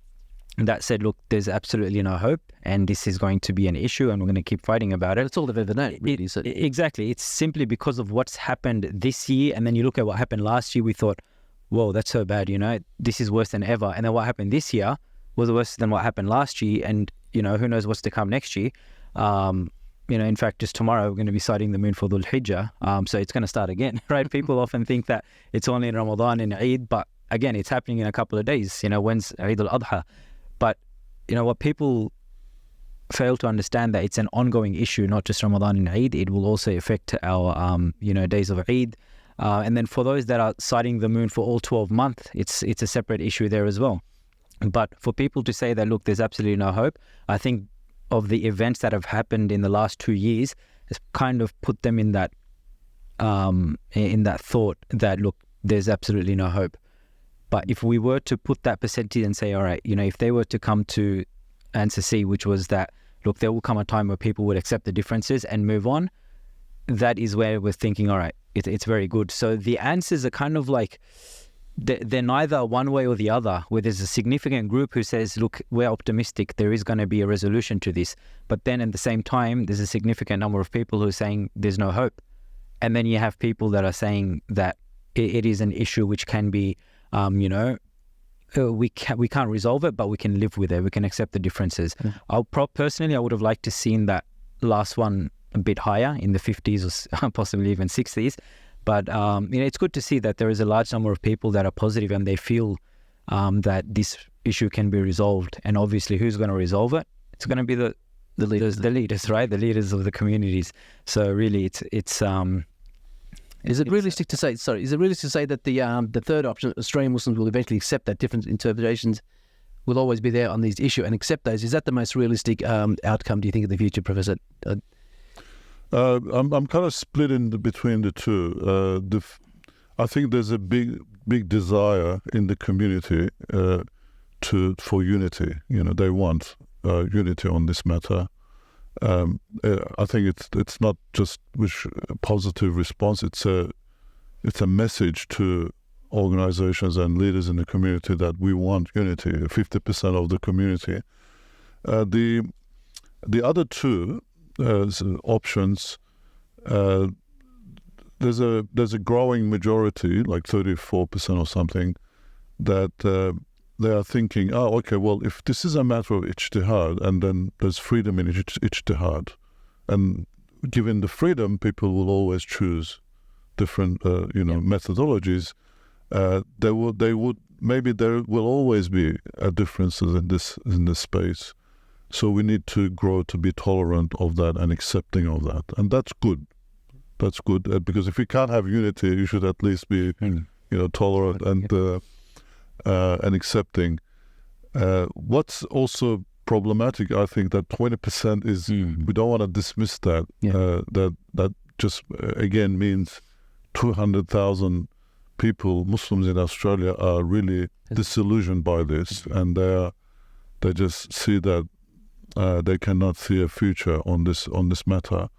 that said, look, there's absolutely no hope and this is going to be an issue and we're going to keep fighting about it. It's all they've ever known, really. Exactly. It's simply because of what's happened this year. And then you look at what happened last year, we thought, whoa, that's so bad, this is worse than ever. And then what happened this year was worse than what happened last year. And, who knows what's to come next year. In fact, just tomorrow, we're going to be sighting the moon for Dhul Hijjah. So it's going to start again, right? People often think that it's only in Ramadan and Eid, but again, it's happening in a couple of days. When's Eid al-Adha? But, what people fail to understand, that it's an ongoing issue, not just Ramadan and Eid. It will also affect our, days of Eid. And then for those that are sighting the moon for all 12 months, it's a separate issue there as well. But for people to say that, look, there's absolutely no hope, I think of the events that have happened in the last 2 years has kind of put them in that thought that, look, there's absolutely no hope. But if we were to put that percentage and say, all right, if they were to come to answer C, which was that, look, there will come a time where people would accept the differences and move on, that is where we're thinking, all right, it's very good. So the answers are kind of like, they're neither one way or the other, where there's a significant group who says, look, we're optimistic, there is going to be a resolution to this. But then at the same time, there's a significant number of people who are saying there's no hope. And then you have people that are saying that it is an issue which can be, we can't resolve it, but we can live with it. We can accept the differences. Personally, I would have liked to seen that last one a bit higher in the 50s or possibly even 60s. But, it's good to see that there is a large number of people that are positive and they feel that this issue can be resolved. And obviously, who's going to resolve it? It's going to be the leaders, right? The leaders of the communities. So really, Is it realistic to say that the third option, Australian Muslims will eventually accept that different interpretations will always be there on these issues and accept those? Is that the most realistic outcome, do you think, of the future, Professor? I'm kind of split between the two. I think there's a big desire in the community for unity. They want unity on this matter. I think it's not just a positive response. It's a message to organizations and leaders in the community that we want unity. 50% of the community. The other two options. There's a growing majority, like 34% or something, that they are thinking, okay, well, if this is a matter of ijtihad, and then there's freedom in ijtihad, and given the freedom, people will always choose different, methodologies. Maybe there will always be differences in this space. So we need to grow to be tolerant of that and accepting of that, and that's good. That's good because if you can't have unity, you should at least be, tolerant and accepting. What's also problematic, I think, that 20% is we don't want to dismiss that. That just again means 200,000 people, Muslims in Australia, are really disillusioned by this, and they just see that they cannot see a future on this matter.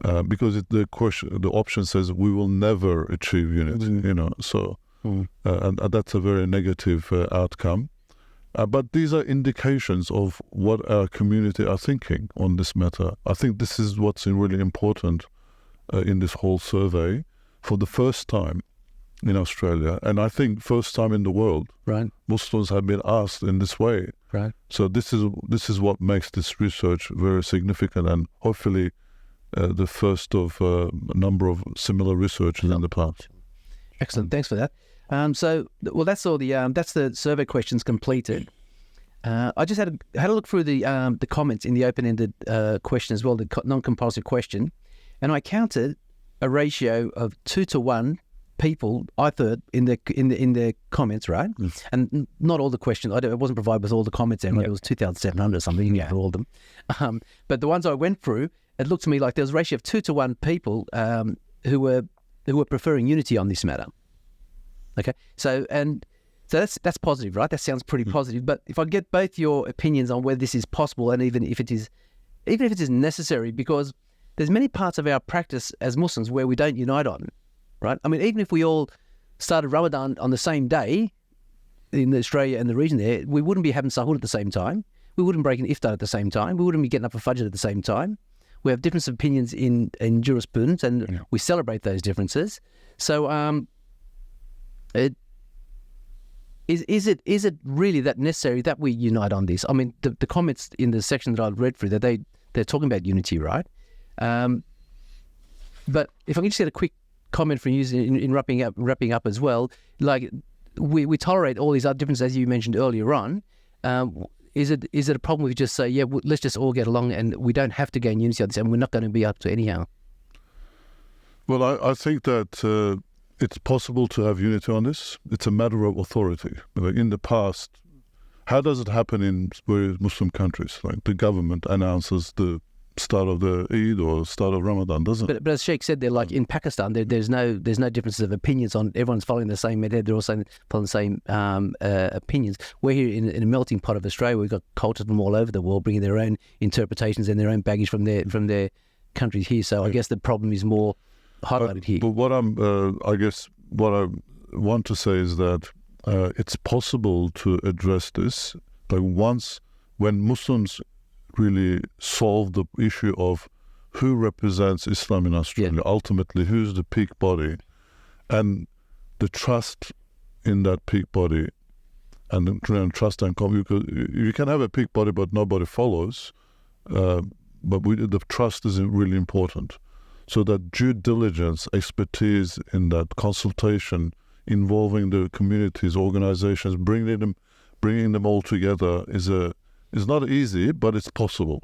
because the option says we will never achieve unity, and that's a very negative outcome. But these are indications of what our community are thinking on this matter. I think this is what's really important in this whole survey. For the first time in Australia, and I think first time in the world, right, Muslims have been asked in this way. Right. So this is what makes this research very significant, and hopefully the first of a number of similar researches in the past. Excellent. Thanks for that. That's all that's the survey questions completed. I just had a look through the comments in the open-ended question as well, the non-compulsory question, and I counted a ratio of 2-to-1 people, I thought, in the comments, right? Mm. And not all the questions. I wasn't provided with all the comments, and it was 2,700 or something. For all of them. But the ones I went through, it looked to me like there was a ratio of 2-to-1 people who were preferring unity on this matter. Okay, so that's positive, right? That sounds pretty positive. But if I get both your opinions on whether this is possible, and even if it is necessary, because there's many parts of our practice as Muslims where we don't unite on, right? I mean, even if we all started Ramadan on the same day in Australia and the region there, we wouldn't be having sahur at the same time. We wouldn't break an iftar at the same time. We wouldn't be getting up for fajr at the same time. We have different opinions in jurisprudence, and we celebrate those differences. So, is it really that necessary that we unite on this? I mean, the comments in the section that I've read through, that they're talking about unity, right? But if I can just get a quick comment from you in wrapping up as well, like we tolerate all these other differences as you mentioned earlier on. Is it a problem if we just say, let's just all get along and we don't have to gain unity on this, and we're not going to be up to anyhow? Well, I think that it's possible to have unity on this. It's a matter of authority. In the past, how does it happen in various Muslim countries? Like the government announces the start of the Eid or start of Ramadan, doesn't it? But as Sheikh said, like in Pakistan, there's no differences of opinions on. Everyone's following the same method. They're all following the same opinions. We're here in a melting pot of Australia. We've got cultures from all over the world bringing their own interpretations and their own baggage from their countries here. So I guess the problem is more highlighted here. But what I want to say is that it's possible to address this. Like when Muslims really solve the issue of who represents Islam in Australia, ultimately who's the peak body, and the trust in that peak body, and the trust and because you can have a peak body but nobody follows, but the trust is really important. So that due diligence, expertise in that consultation, involving the communities, organizations, bringing them all together is not easy, but it's possible.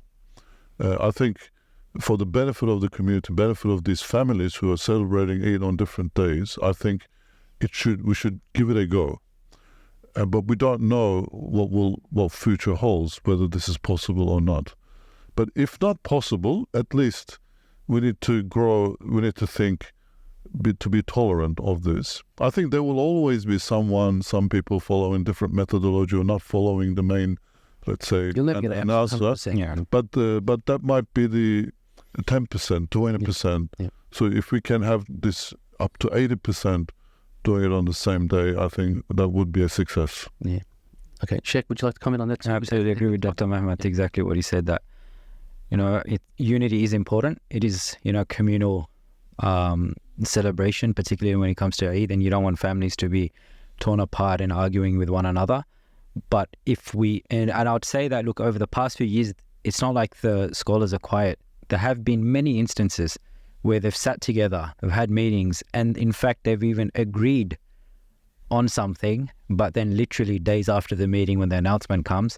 I think for the benefit of the community, benefit of these families who are celebrating Eid on different days, I think we should give it a go. But we don't know what future holds, whether this is possible or not. But if not possible, at least we need to grow, we need to think to be tolerant of this. I think there will always be some people following different methodology or not following the main, let's say, you'll never get an answer. But that might be the 10%, 20%. Yeah. So if we can have this up to 80% doing it on the same day, I think that would be a success. Yeah. Okay, Sheikh, would you like to comment on that? I absolutely agree with Dr. Mehmet. Exactly what he said, that unity is important. It is communal celebration, particularly when it comes to Eid, and you don't want families to be torn apart and arguing with one another. But and I would say that, look, over the past few years, it's not like the scholars are quiet. There have been many instances where they've sat together, they've had meetings, and in fact, they've even agreed on something, but then literally days after the meeting, when the announcement comes,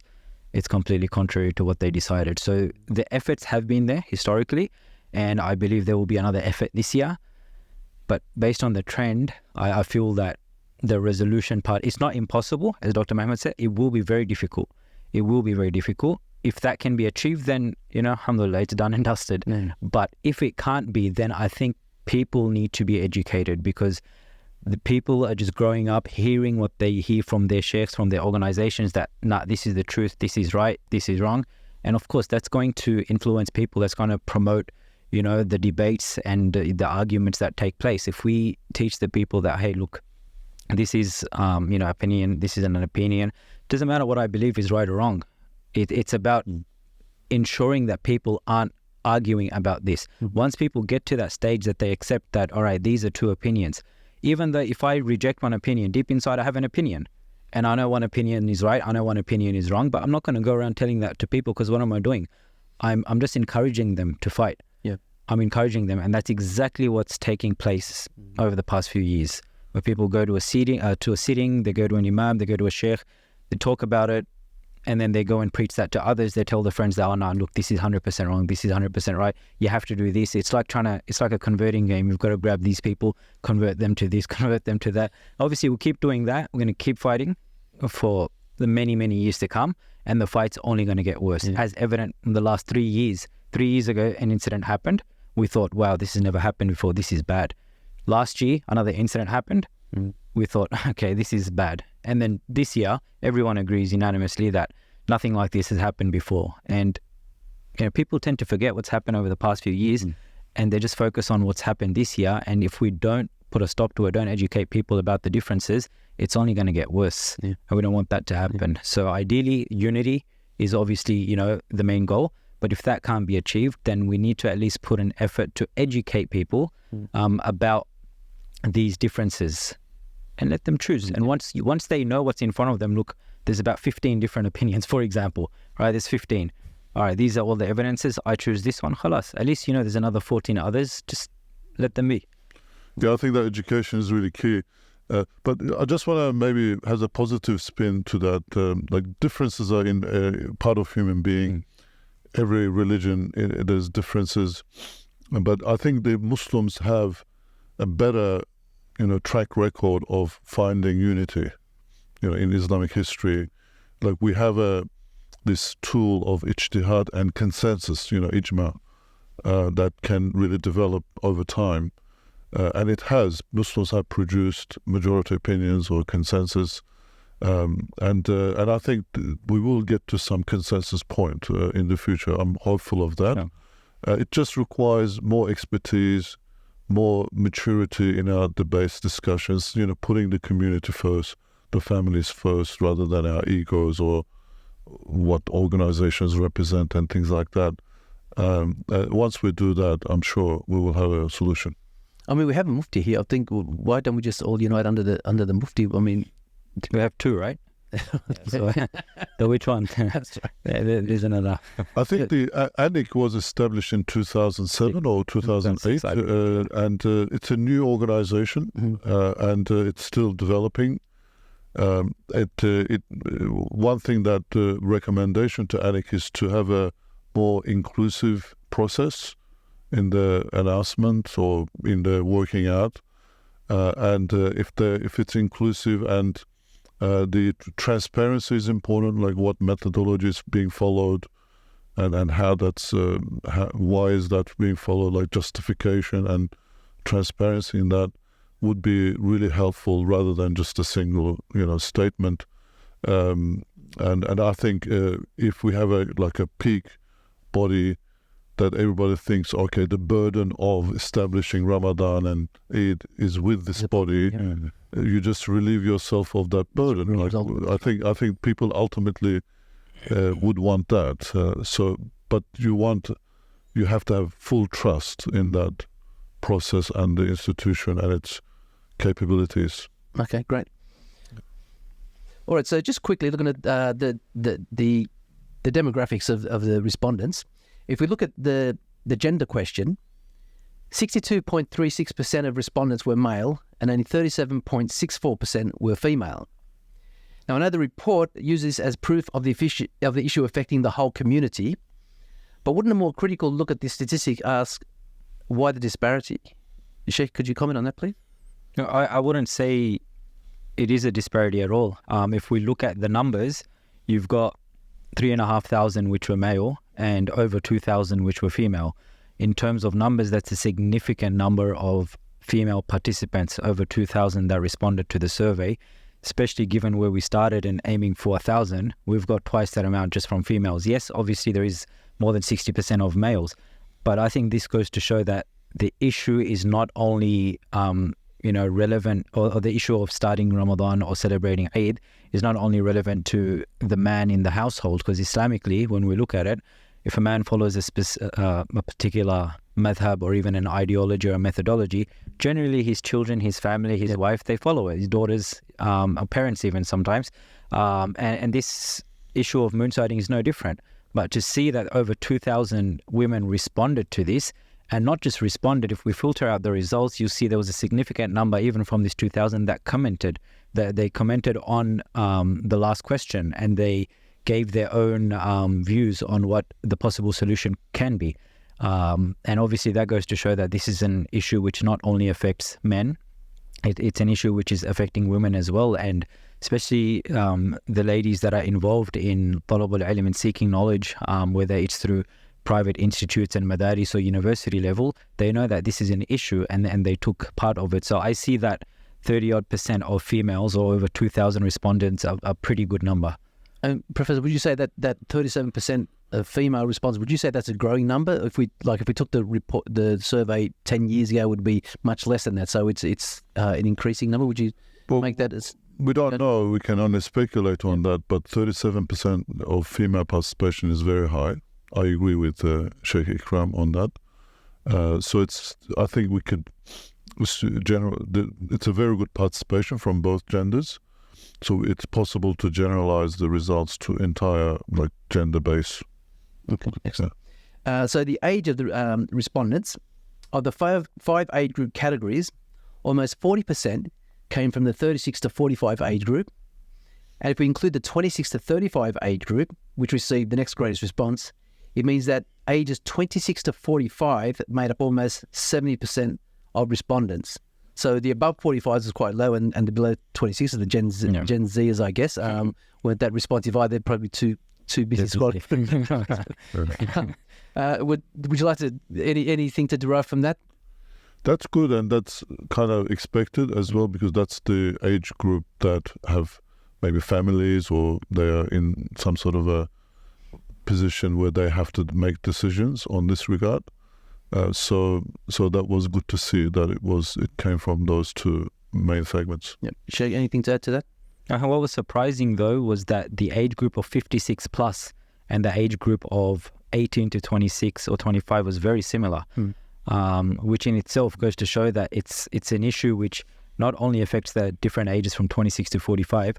it's completely contrary to what they decided. So the efforts have been there historically, and I believe there will be another effort this year. But based on the trend, I feel that the resolution part, it's not impossible, as Dr. Mehmet said. It will be very difficult. It will be very difficult. If that can be achieved, then, alhamdulillah, it's done and dusted. Mm. But if it can't be, then I think people need to be educated, because the people are just growing up hearing what they hear from their sheikhs, from their organizations, that, this is the truth, this is right, this is wrong. And of course, that's going to influence people. That's going to promote, the debates and the arguments that take place. If we teach the people that, hey, look, this is, opinion, this isn't an opinion. Doesn't matter what I believe is right or wrong. It's about ensuring that people aren't arguing about this. Once people get to that stage that they accept that, all right, these are two opinions. Even though if I reject one opinion, deep inside I have an opinion. And I know one opinion is right, I know one opinion is wrong, but I'm not going to go around telling that to people, because what am I doing? I'm just encouraging them to fight. Yeah. I'm encouraging them, and that's exactly what's taking place over the past few years, where people go to a sitting, they go to an imam, they go to a sheikh, they talk about it, and then they go and preach that to others. They tell their friends that, oh no, look, this is 100% wrong, this is 100% right. You have to do this. It's like a converting game. You've got to grab these people, convert them to this, convert them to that. Obviously, we'll keep doing that. We're going to keep fighting for the many, many years to come, and the fight's only going to get worse. As evident in the last 3 years. 3 years ago, an incident happened. We thought, wow, this has never happened before. This is bad. Last year, another incident happened. We thought, okay, this is bad. And then this year, everyone agrees unanimously that nothing like this has happened before. And people tend to forget what's happened over the past few years, and they just focus on what's happened this year. And if we don't put a stop to it, don't educate people about the differences, it's only going to get worse. And we don't want that to happen. So ideally, unity is obviously, the main goal. But if that can't be achieved, then we need to at least put an effort to educate people about these differences and let them choose. And once they know what's in front of them, look, there's about 15 different opinions, for example, right? There's 15. All right, these are all the evidences. I choose this one. Khalas. At least, there's another 14 others. Just let them be. Yeah, I think that education is really key. But I just want to maybe has a positive spin to that. Like differences are in part of human being. Every religion, there's differences. But I think the Muslims have a better, track record of finding unity, in Islamic history. Like we have this tool of ijtihad and consensus, ijma, that can really develop over time. And Muslims have produced majority opinions or consensus. And I think we will get to some consensus point in the future. I'm hopeful of that. Yeah. It just requires more expertise, more maturity in our debates, discussions, putting the community first, the families first, rather than our egos or what organizations represent and things like that. Once we do that, I'm sure we will have a solution. I mean, we have a mufti here. I think, why don't we just all unite under the mufti? I mean, we have two, right? So which one? That's right. There's another. I think the ANIC was established in 2007 or 2008, and it's a new organization, and it's still developing. One thing that recommendation to ANIC is to have a more inclusive process in the announcement or in the working out, and if it's inclusive and the transparency is important, like what methodology is being followed, and how why is that being followed, like justification and transparency in that would be really helpful rather than just a single statement. And I think if we have a peak body that everybody thinks, okay, the burden of establishing Ramadan and Eid is with this body, you just relieve yourself of that burden. I think people ultimately would want that. But you have to have full trust in that process and the institution and its capabilities. Okay, great. All right, so just quickly looking at the demographics of the respondents. If we look at the gender question, 62.36% of respondents were male and only 37.64% were female. Now, I know the report uses this as proof of the issue affecting the whole community, but wouldn't a more critical look at this statistic ask why the disparity? Sheikh, could you comment on that, please? No, I wouldn't say it is a disparity at all. If we look at the numbers, you've got 3,500 which were male and over 2,000 which were female. In terms of numbers, that's a significant number of female participants, over 2,000 that responded to the survey, especially given where we started and aiming for 1,000. We've got twice that amount just from females. Yes, obviously there is more than 60% of males, But I think this goes to show that the issue is not only relevant, or the issue of starting Ramadan or celebrating Eid is not only relevant to the man in the household, because Islamically, when we look at it, if a man follows a particular madhab or even an ideology or a methodology, generally his children, his family, his wife, they follow it, his daughters, parents even sometimes. And this issue of moonsighting is no different. But to see that over 2,000 women responded to this, and not just responded, if we filter out the results, you see there was a significant number, even from this 2,000, that commented. They commented on the last question, and they gave their own views on what the possible solution can be. And obviously that goes to show that this is an issue which not only affects men, it's an issue which is affecting women as well, and especially the ladies that are involved in talab al-ilm and seeking knowledge, whether it's through private institutes and madaris or university level, they know that this is an issue, and they took part of it. So I see that 30-odd% of females, or over 2,000 respondents, are a pretty good number. Professor, would you say that 37% of female response, would you say that's a growing number? If we took the survey 10 years ago, it would be much less than that. So it's an increasing number. Would you make that as... We don't know. We can only speculate on that. But 37% of female participation is very high. I agree with Sheikh Ikram on that. So I think we could... It's a very good participation from both genders. So it's possible to generalize the results to entire gender base. Okay, excellent. So the age of the respondents, of the five age group categories, almost 40% came from the 36 to 45 age group. And if we include the 26 to 35 age group, which received the next greatest response, it means that ages 26 to 45 made up almost 70% of respondents. So the above 45s is quite low, and the below 26 are the Gen Zers, I guess. Weren't that responsive either? They're probably too busy scrolling. Would you like to anything to derive from that? That's good, and that's kind of expected as well, because that's the age group that have maybe families, or they are in some sort of a position where they have to make decisions on this regard. So that was good to see that it came from those two main segments. Yep. Sheikh, anything to add to that? What was surprising though was that the age group of 56 plus and the age group of 18 to 26 or 25 was very similar, which in itself goes to show that it's an issue which not only affects the different ages from 26 to 45,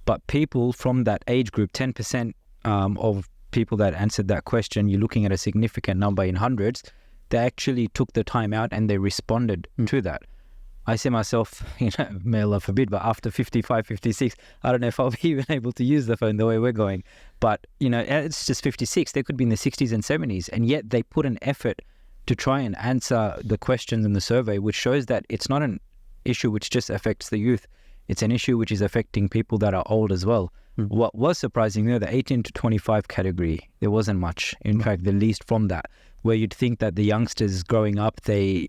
but people from that age group, 10% of people that answered that question, you're looking at a significant number in hundreds. They actually took the time out and they responded to that. I see myself, may Allah forbid, but after 55, 56, I don't know if I'll be even able to use the phone the way we're going. But, it's just 56. They could be in the 60s and 70s. And yet they put an effort to try and answer the questions in the survey, which shows that it's not an issue which just affects the youth. It's an issue which is affecting people that are old as well. What was surprising, the 18 to 25 category, there wasn't much. In fact, the least from that, where you'd think that the youngsters growing up, they,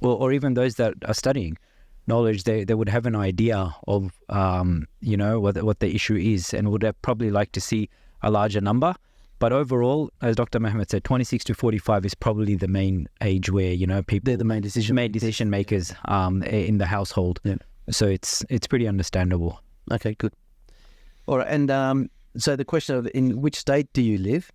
or even those that are studying knowledge, they would have an idea of, what the issue is, and would have probably like to see a larger number. But overall, as Dr. Mohammed said, 26 to 45 is probably the main age where, people... They're the main decision makers in the household. Yeah. So it's pretty understandable. Okay, good. All right, and so the question of in which state do you live?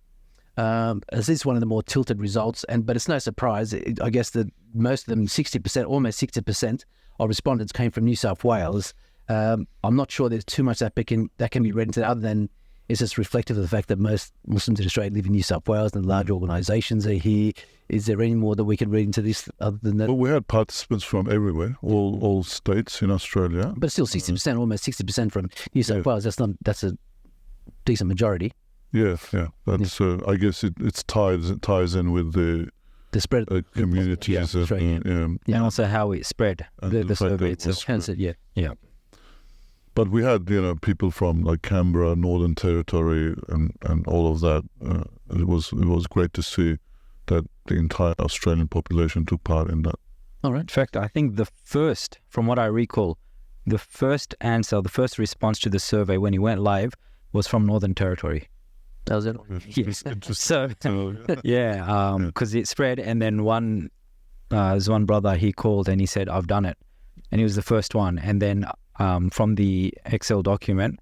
This is one of the more tilted results, but it's no surprise. I guess that most of them, 60%, almost 60% of respondents came from New South Wales. I'm not sure there's too much that can be read into, other than it's just reflective of the fact that most Muslims in Australia live in New South Wales and large organisations are here. Is there any more that we can read into this other than that? Well, we had participants from everywhere, all states in Australia. But still 60%, almost 60% from New South Wales. That's a decent majority. Yeah. That's I guess it ties in with the spread communities, and also how it spread. The survey itself. Yeah. But we had people from Canberra, Northern Territory, and all of that. It was great to see that the entire Australian population took part in that. All right. In fact, I think from what I recall, the first answer, the first response to the survey when it went live was from Northern Territory. That was it. Yes. Interesting So, to know, yeah. yeah, because it spread, and then there's one brother, he called and he said, I've done it. And he was the first one. And then from the Excel document,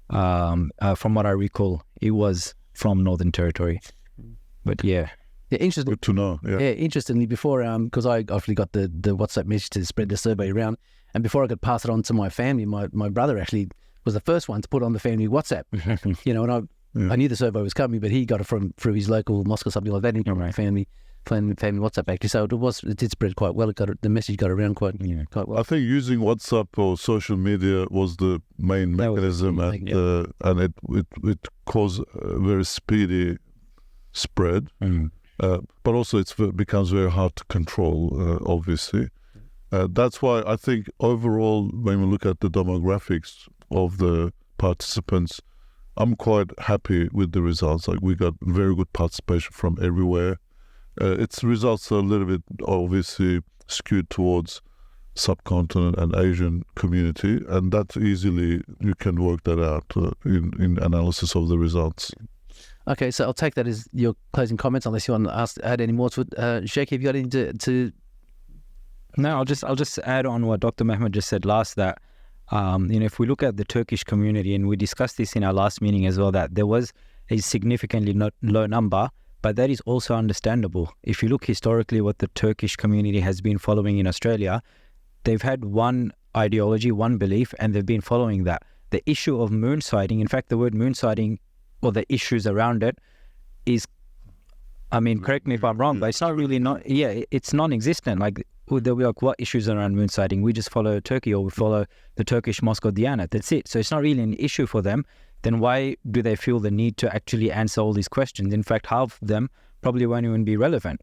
from what I recall, it was from Northern Territory. But yeah. Yeah, interesting. Good to know. Yeah. Yeah, interestingly, before, because I obviously got the WhatsApp message to spread the survey around, and before I could pass it on to my family, my brother actually was the first one to put on the family WhatsApp. And I knew the survey was coming, but he got it through his local mosque or something like that. He got my family WhatsApp actually, so it did spread quite well. The message got around quite well. I think using WhatsApp or social media was the main mechanism, and it caused a very speedy spread. But also it becomes very hard to control, obviously. That's why I think overall, when we look at the demographics of the participants, I'm quite happy with the results. Like, we got very good participation from everywhere. Its results are a little bit obviously skewed towards subcontinent and Asian community, and that easily you can work that out in analysis of the results. Okay, so I'll take that as your closing comments, unless you want to add any more to it. Sheikh, have you got anything to? No, I'll just add on what Dr. Mehmet just said last, that if we look at the Turkish community, and we discussed this in our last meeting as well, that there was a significantly low number, but that is also understandable. If you look historically what the Turkish community has been following in Australia, they've had one ideology, one belief, and they've been following that. The issue of moonsighting, in fact, the word moonsighting, or the issues around it, is, correct me if I'm wrong, but it's not really it's non-existent. Like, they'll be like, what issues around moonsighting? We just follow Turkey, or we follow the Turkish mosque or Diyanat. That's it. So it's not really an issue for them. Then why do they feel the need to actually answer all these questions? In fact, half of them probably won't even be relevant,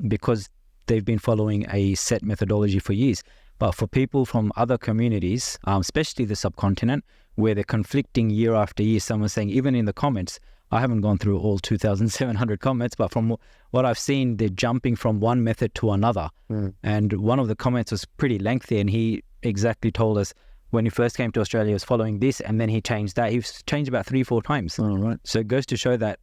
because they've been following a set methodology for years. But for people from other communities, especially the subcontinent, where they're conflicting year after year, someone's saying, even in the comments, I haven't gone through all 2,700 comments, but from what I've seen, they're jumping from one method to another. And one of the comments was pretty lengthy, and he exactly told us when he first came to Australia, he was following this, and then he changed that. He's changed about 3-4 times. All right. So it goes to show that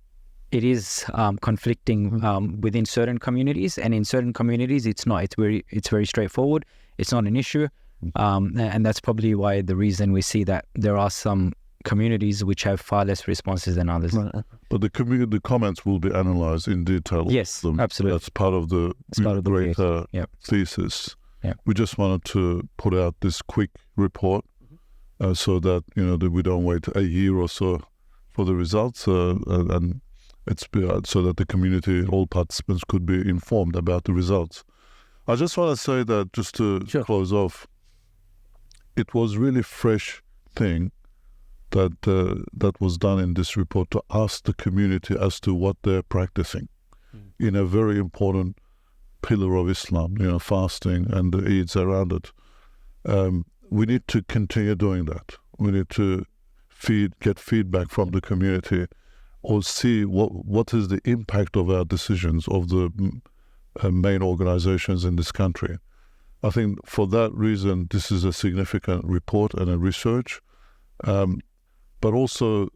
it is conflicting within certain communities, and in certain communities, it's not. It's very straightforward. It's not an issue. And that's probably why the reason we see that there are some communities which have far less responses than others. Right. But the comments will be analysed in detail. Yes, absolutely. That's part of the greater thesis. Yeah. We just wanted to put out this quick report so that that we don't wait a year or so for the results, and it's so that the community, all participants, could be informed about the results. I just want to say that, just to close off, it was really fresh thing that was done in this report, to ask the community as to what they're practicing in a very important pillar of Islam, fasting and the Eids around it. We need to continue doing that. We need to get feedback from the community, or see what is the impact of our decisions of the main organizations in this country. I think for that reason, this is a significant report and a research. But also,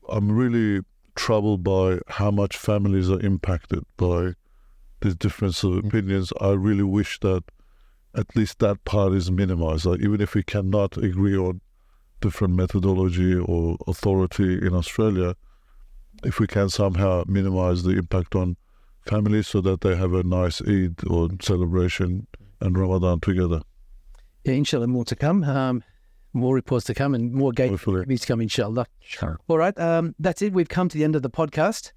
I'm really troubled by how much families are impacted by this difference of opinions. I really wish that at least that part is minimized. Like, even if we cannot agree on different methodology or authority in Australia, if we can somehow minimize the impact on families so that they have a nice Eid or celebration and Ramadan together. Yeah, inshallah, more to come. More reports to come, and more gatekeepers to come, inshallah. Sure. All right, that's it. We've come to the end of the podcast.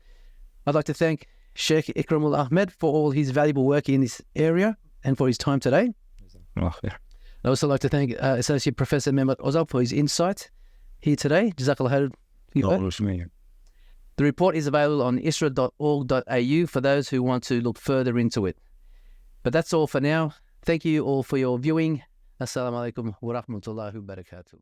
I'd like to thank Sheikh Ikramul Ahmed for all his valuable work in this area and for his time today. I'd also like to thank Associate Professor Mehmet Ozal for his insight here today. Jazakallah khair. The report is available on isra.org.au for those who want to look further into it. But that's all for now. Thank you all for your viewing. Assalamu alaikum wa rahmatullahi wa barakatuh.